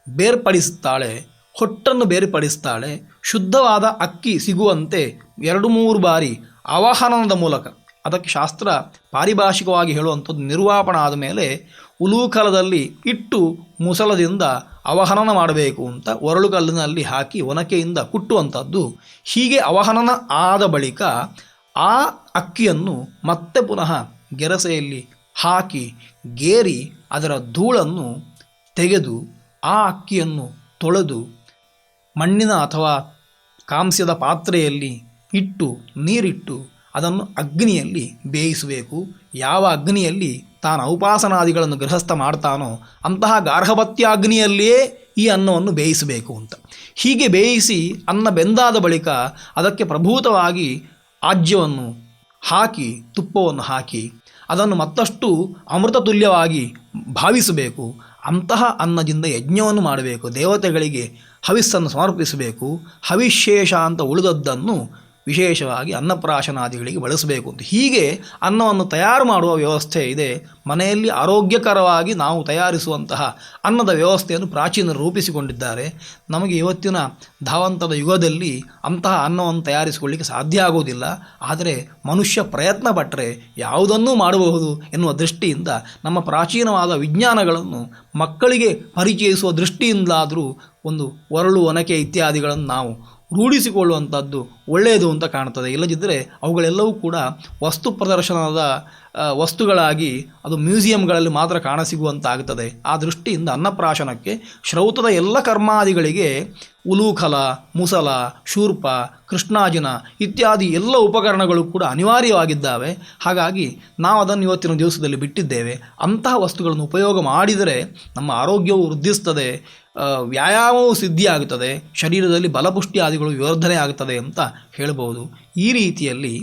ಬೇರ್ಪಡಿಸುತ್ತಾಳೆ, ಹೊಟ್ಟನ್ನು ಬೇರ್ಪಡಿಸ್ತಾಳೆ. ಶುದ್ಧವಾದ ಅಕ್ಕಿ ಸಿಗುವಂತೆ 2-3 ಬಾರಿ ಅವಹನನದ ಮೂಲಕ, ಅದಕ್ಕೆ ಶಾಸ್ತ್ರ ಪಾರಿಭಾಷಿಕವಾಗಿ ಹೇಳುವಂಥದ್ದು ನಿರ್ವಾಪಣ ಆದ ಮೇಲೆ ಉಲೂಕಲದಲ್ಲಿ ಇಟ್ಟು ಮುಸಲದಿಂದ ಅವಹನನ ಮಾಡಬೇಕು ಅಂತ ಒರಳು ಕಲ್ಲಿನಲ್ಲಿ ಹಾಕಿ ಒನಕೆಯಿಂದ ಕುಟ್ಟುವಂಥದ್ದು. ಹೀಗೆ ಅವಹನನ ಆದ ಬಳಿಕ ಆ ಅಕ್ಕಿಯನ್ನು ಮತ್ತೆ ಪುನಃ ಗೆರಸೆಯಲ್ಲಿ ಹಾಕಿ ಗೇರಿ ಅದರ ಧೂಳನ್ನು ತೆಗೆದು ಆ ಅಕ್ಕಿಯನ್ನು ತೊಳೆದು ಮಣ್ಣಿನ ಅಥವಾ ಕಾಂಸ್ಯದ ಪಾತ್ರೆಯಲ್ಲಿ ಇಟ್ಟು ನೀರಿಟ್ಟು ಅದನ್ನು ಅಗ್ನಿಯಲ್ಲಿ ಬೇಯಿಸಬೇಕು. ಯಾವ ಅಗ್ನಿಯಲ್ಲಿ ತಾನು ಔಪಾಸನಾದಿಗಳನ್ನು ಗೃಹಸ್ಥ ಮಾಡ್ತಾನೋ ಅಂತಹ ಗಾರ್ಹಪತ್ಯಾಗ್ನಿಯಲ್ಲಿಯೇ ಈ ಅನ್ನವನ್ನು ಬೇಯಿಸಬೇಕು ಅಂತ. ಹೀಗೆ ಬೇಯಿಸಿ ಅನ್ನ ಬೆಂದಾದ ಬಳಿಕ ಅದಕ್ಕೆ ಪ್ರಭೂತವಾಗಿ ಆಜ್ಯವನ್ನು ಹಾಕಿ, ತುಪ್ಪವನ್ನು ಹಾಕಿ ಅದನ್ನು ಮತ್ತಷ್ಟು ಅಮೃತ ತುಲ್ಯವಾಗಿ ಭಾವಿಸಬೇಕು. ಅಂತಹ ಅನ್ನದಿಂದ ಯಜ್ಞವನ್ನು ಮಾಡಬೇಕು. ದೇವತೆಗಳಿಗೆ ಹವಿಸ್ಸನ್ನು ಸಮರ್ಪಿಸಬೇಕು. ಹವಿಶೇಷ ಅಂತ ಉಳಿದದ್ದನ್ನು ವಿಶೇಷವಾಗಿ ಅನ್ನಪ್ರಾಶನಾದಿಗಳಿಗೆ ಬಳಸಬೇಕು ಅಂತ. ಹೀಗೆ ಅನ್ನವನ್ನು ತಯಾರು ಮಾಡುವ ವ್ಯವಸ್ಥೆ ಇದೆ. ಮನೆಯಲ್ಲಿ ಆರೋಗ್ಯಕರವಾಗಿ ನಾವು ತಯಾರಿಸುವಂತಹ ಅನ್ನದ ವ್ಯವಸ್ಥೆಯನ್ನು ಪ್ರಾಚೀನರು ರೂಪಿಸಿಕೊಂಡಿದ್ದಾರೆ. ನಮಗೆ ಇವತ್ತಿನ ಧಾವಂತದ ಯುಗದಲ್ಲಿ ಅಂತಹ ಅನ್ನವನ್ನು ತಯಾರಿಸಿಕೊಳ್ಳಿಕ್ಕೆ ಸಾಧ್ಯ ಆಗುವುದಿಲ್ಲ. ಆದರೆ ಮನುಷ್ಯ ಪ್ರಯತ್ನ ಪಟ್ಟರೆ ಯಾವುದನ್ನೂ ಮಾಡಬಹುದು ಎನ್ನುವ ದೃಷ್ಟಿಯಿಂದ ನಮ್ಮ ಪ್ರಾಚೀನವಾದ ವಿಜ್ಞಾನಗಳನ್ನು ಮಕ್ಕಳಿಗೆ ಪರಿಚಯಿಸುವ ದೃಷ್ಟಿಯಿಂದಲಾದರೂ ಒಂದು ಒರಳು, ಒನಕೆ ಇತ್ಯಾದಿಗಳನ್ನು ನಾವು ರೂಢಿಸಿಕೊಳ್ಳುವಂಥದ್ದು ಒಳ್ಳೆಯದು ಅಂತ ಕಾಣ್ತದೆ. ಇಲ್ಲದಿದ್ದರೆ ಅವುಗಳೆಲ್ಲವೂ ಕೂಡ ವಸ್ತು ಪ್ರದರ್ಶನದ ವಸ್ತುಗಳಾಗಿ ಅದು ಮ್ಯೂಸಿಯಂಗಳಲ್ಲಿ ಮಾತ್ರ ಕಾಣಸಿಗುವಂತಾಗುತ್ತದೆ. ಆ ದೃಷ್ಟಿಯಿಂದ ಅನ್ನಪ್ರಾಶನಕ್ಕೆ ಶ್ರೌತದ ಎಲ್ಲ ಕರ್ಮಾದಿಗಳಿಗೆ ಉಲೂಖಲ, ಮುಸಲ, ಶೂರ್ಪ, ಕೃಷ್ಣಾಜಿನ ಇತ್ಯಾದಿ ಎಲ್ಲ ಉಪಕರಣಗಳು ಕೂಡ ಅನಿವಾರ್ಯವಾಗಿದ್ದಾವೆ. ಹಾಗಾಗಿ ನಾವು ಅದನ್ನು ಇವತ್ತಿನ ದಿವಸದಲ್ಲಿ ಬಿಟ್ಟಿದ್ದೇವೆ. ಅಂತಹ ವಸ್ತುಗಳನ್ನು ಉಪಯೋಗ ಮಾಡಿದರೆ ನಮ್ಮ ಆರೋಗ್ಯವು ವೃದ್ಧಿಸ್ತದೆ, ವ್ಯಾಯಾಮವು ಸಿದ್ಧಿಯಾಗುತ್ತದೆ, ಶರೀರದಲ್ಲಿ ಬಲಪುಷ್ಟಿ ಆದಿಗಳು ವಿವರ್ಧನೆ ಆಗುತ್ತದೆ ಅಂತ ಹೇಳ್ಬೋದು. ಈ ರೀತಿಯಲ್ಲಿ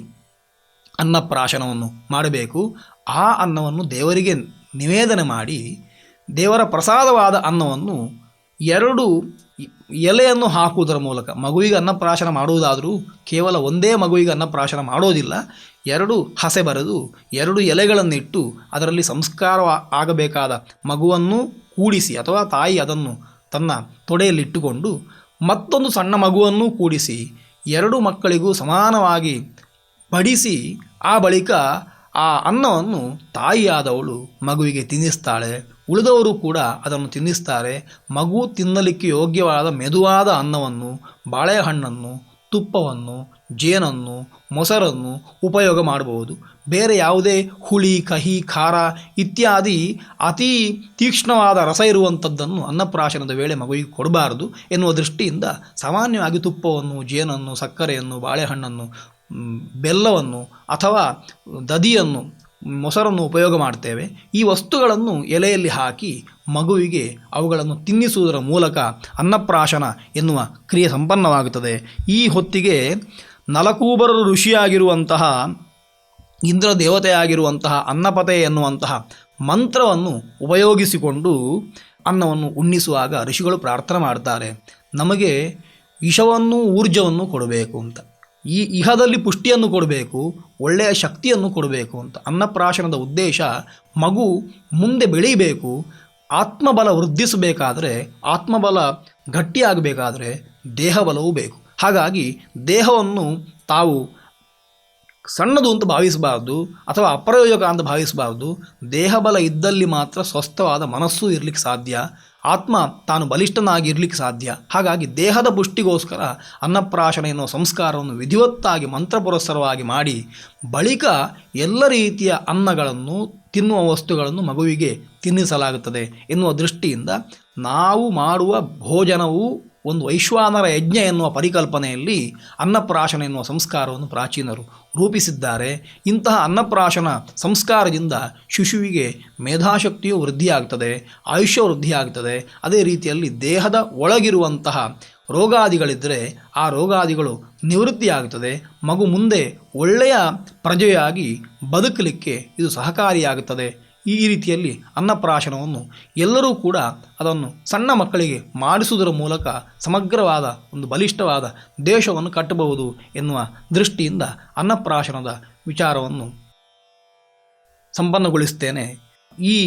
ಅನ್ನಪ್ರಾಶನವನ್ನು ಮಾಡಬೇಕು. ಆ ಅನ್ನವನ್ನು ದೇವರಿಗೆ ನಿವೇದನೆ ಮಾಡಿ ದೇವರ ಪ್ರಸಾದವಾದ ಅನ್ನವನ್ನು 2 ಎಲೆಯನ್ನು ಹಾಕುವುದರ ಮೂಲಕ, ಮಗುವಿಗೆ ಅನ್ನಪ್ರಾಶನ ಮಾಡುವುದಾದರೂ ಕೇವಲ ಒಂದೇ ಮಗುವಿಗೆ ಅನ್ನಪ್ರಾಶನ ಮಾಡೋದಿಲ್ಲ, 2 ಹಸೆ ಬರೆದು 2 ಎಲೆಗಳನ್ನಿಟ್ಟು ಅದರಲ್ಲಿ ಸಂಸ್ಕಾರ ಆಗಬೇಕಾದ ಮಗುವನ್ನು ಕೂಡಿಸಿ, ಅಥವಾ ತಾಯಿ ಅದನ್ನು ತನ್ನ ತೊಡೆಯಲ್ಲಿಟ್ಟುಕೊಂಡು ಮತ್ತೊಂದು ಸಣ್ಣ ಮಗುವನ್ನು ಕೂಡಿಸಿ 2 ಮಕ್ಕಳಿಗೂ ಸಮಾನವಾಗಿ ಬಡಿಸಿ ಆ ಬಳಿಕ ಆ ಅನ್ನವನ್ನು ತಾಯಿಯಾದವಳು ಮಗುವಿಗೆ ತಿನ್ನಿಸ್ತಾಳೆ. ಉಳಿದವರು ಕೂಡ ಅದನ್ನು ತಿನ್ನಿಸ್ತಾರೆ. ಮಗು ತಿನ್ನಲಿಕ್ಕೆ ಯೋಗ್ಯವಾದ ಮೆದುವಾದ ಅನ್ನವನ್ನು, ಬಾಳೆಹಣ್ಣನ್ನು, ತುಪ್ಪವನ್ನು, ಜೇನನ್ನು, ಮೊಸರನ್ನು ಉಪಯೋಗ ಮಾಡಬಹುದು. ಬೇರೆ ಯಾವುದೇ ಹುಳಿ, ಕಹಿ, ಖಾರ ಇತ್ಯಾದಿ ಅತಿ ತೀಕ್ಷ್ಣವಾದ ರಸ ಇರುವಂಥದ್ದನ್ನು ಅನ್ನಪ್ರಾಶನದ ವೇಳೆ ಮಗುವಿಗೆ ಕೊಡಬಾರದು ಎನ್ನುವ ದೃಷ್ಟಿಯಿಂದ ಸಾಮಾನ್ಯವಾಗಿ ತುಪ್ಪವನ್ನು, ಜೇನನ್ನು, ಸಕ್ಕರೆಯನ್ನು, ಬಾಳೆಹಣ್ಣನ್ನು, ಬೆಲ್ಲವನ್ನು ಅಥವಾ ದದಿಯನ್ನು, ಮೊಸರನ್ನು ಉಪಯೋಗ ಮಾಡ್ತೇವೆ. ಈ ವಸ್ತುಗಳನ್ನು ಎಲೆಯಲ್ಲಿ ಹಾಕಿ ಮಗುವಿಗೆ ಅವುಗಳನ್ನು ತಿನ್ನಿಸುವುದರ ಮೂಲಕ ಅನ್ನಪ್ರಾಶನ ಎನ್ನುವ ಕ್ರಿಯೆ ಸಂಪನ್ನವಾಗುತ್ತದೆ. ಈ ಹೊತ್ತಿಗೆ ನಲಕೂಬರರು ಋಷಿಯಾಗಿರುವಂತಹ, ಇಂದ್ರ ದೇವತೆಯಾಗಿರುವಂತಹ ಅನ್ನಪತೆ ಎನ್ನುವಂತಹ ಮಂತ್ರವನ್ನು ಉಪಯೋಗಿಸಿಕೊಂಡು ಅನ್ನವನ್ನು ಉಣ್ಣಿಸುವಾಗ ಋಷಿಗಳು ಪ್ರಾರ್ಥನೆ ಮಾಡ್ತಾರೆ, ನಮಗೆ ಇಶವನ್ನು ಊರ್ಜವನ್ನು ಕೊಡಬೇಕು ಅಂತ, ಈ ಇಹದಲ್ಲಿ ಪುಷ್ಟಿಯನ್ನು ಕೊಡಬೇಕು, ಒಳ್ಳೆಯ ಶಕ್ತಿಯನ್ನು ಕೊಡಬೇಕು ಅಂತ. ಅನ್ನಪ್ರಾಶನದ ಉದ್ದೇಶ ಮಗು ಮುಂದೆ ಬೆಳೀಬೇಕು, ಆತ್ಮಬಲ ವೃದ್ಧಿಸಬೇಕಾದರೆ, ಆತ್ಮಬಲ ಗಟ್ಟಿಯಾಗಬೇಕಾದರೆ ದೇಹಬಲವೂ ಬೇಕು. ಹಾಗಾಗಿ ದೇಹವನ್ನು ತಾವು ಸಣ್ಣದು ಅಂತ ಭಾವಿಸಬಾರ್ದು ಅಥವಾ ಅಪ್ರಯೋಜಕ ಅಂತ ಭಾವಿಸಬಾರ್ದು. ದೇಹಬಲ ಇದ್ದಲ್ಲಿ ಮಾತ್ರ ಸ್ವಸ್ಥವಾದ ಮನಸ್ಸು ಇರಲಿಕ್ಕೆ ಸಾಧ್ಯ, ಆತ್ಮ ತಾನು ಬಲಿಷ್ಠನಾಗಿರ್ಲಿಕ್ಕೆ ಸಾಧ್ಯ. ಹಾಗಾಗಿ ದೇಹದ ಪುಷ್ಟಿಗೋಸ್ಕರ ಅನ್ನಪ್ರಾಶನ ಎನ್ನುವ ಸಂಸ್ಕಾರವನ್ನು ವಿಧಿವತ್ತಾಗಿ ಮಂತ್ರಪುರಸ್ಸರವಾಗಿ ಮಾಡಿ ಬಳಿಕ ಎಲ್ಲ ರೀತಿಯ ಅನ್ನಗಳನ್ನು, ತಿನ್ನುವ ವಸ್ತುಗಳನ್ನು ಮಗುವಿಗೆ ತಿನ್ನಿಸಲಾಗುತ್ತದೆ ಎನ್ನುವ ದೃಷ್ಟಿಯಿಂದ ನಾವು ಮಾಡುವ ಭೋಜನವು ಒಂದು ವೈಶ್ವಾನರ ಯಜ್ಞ ಎನ್ನುವ ಪರಿಕಲ್ಪನೆಯಲ್ಲಿ ಅನ್ನಪ್ರಾಶನ ಎನ್ನುವ ಸಂಸ್ಕಾರವನ್ನು ಪ್ರಾಚೀನರು ರೂಪಿಸಿದ್ದಾರೆ. ಇಂತಹ ಅನ್ನಪ್ರಾಶನ ಸಂಸ್ಕಾರದಿಂದ ಶಿಶುವಿಗೆ ಮೇಧಾಶಕ್ತಿಯು ವೃದ್ಧಿಯಾಗ್ತದೆ, ಆಯುಷ್ಯ ವೃದ್ಧಿಯಾಗ್ತದೆ. ಅದೇ ರೀತಿಯಲ್ಲಿ ದೇಹದ ಒಳಗಿರುವಂತಹ ರೋಗಾದಿಗಳಿದ್ದರೆ ಆ ರೋಗಾದಿಗಳು ನಿವೃತ್ತಿಯಾಗುತ್ತದೆ. ಮಗು ಮುಂದೆ ಒಳ್ಳೆಯ ಪ್ರಜೆಯಾಗಿ ಬದುಕಲಿಕ್ಕೆ ಇದು ಸಹಕಾರಿಯಾಗುತ್ತದೆ. ಈ ರೀತಿಯಲ್ಲಿ ಅನ್ನಪ್ರಾಶನವನ್ನು ಎಲ್ಲರೂ ಕೂಡ ಅದನ್ನು ಸಣ್ಣ ಮಕ್ಕಳಿಗೆ ಮಾಡಿಸುವುದರ ಮೂಲಕ ಸಮಗ್ರವಾದ ಒಂದು ಬಲಿಷ್ಠವಾದ ದೇಶವನ್ನು ಕಟ್ಟಬಹುದು ಎನ್ನುವ ದೃಷ್ಟಿಯಿಂದ ಅನ್ನಪ್ರಾಶನದ ವಿಚಾರವನ್ನು ಸಂಪನ್ನಗೊಳಿಸ್ತೇನೆ. ಈ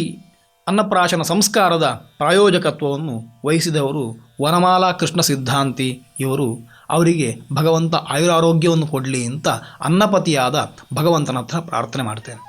ಅನ್ನಪ್ರಾಶನ ಸಂಸ್ಕಾರದ ಪ್ರಾಯೋಜಕತ್ವವನ್ನು ವಹಿಸಿದವರು ವನಮಾಲಾ ಕೃಷ್ಣ ಸಿದ್ಧಾಂತಿ ಇವರು. ಅವರಿಗೆ ಭಗವಂತ ಆಯುರಾರೋಗ್ಯವನ್ನು ಕೊಡಲಿ ಅಂತ ಅನ್ನಪತಿಯಾದ ಭಗವಂತನ ಹತ್ರ ಪ್ರಾರ್ಥನೆ ಮಾಡ್ತೇನೆ.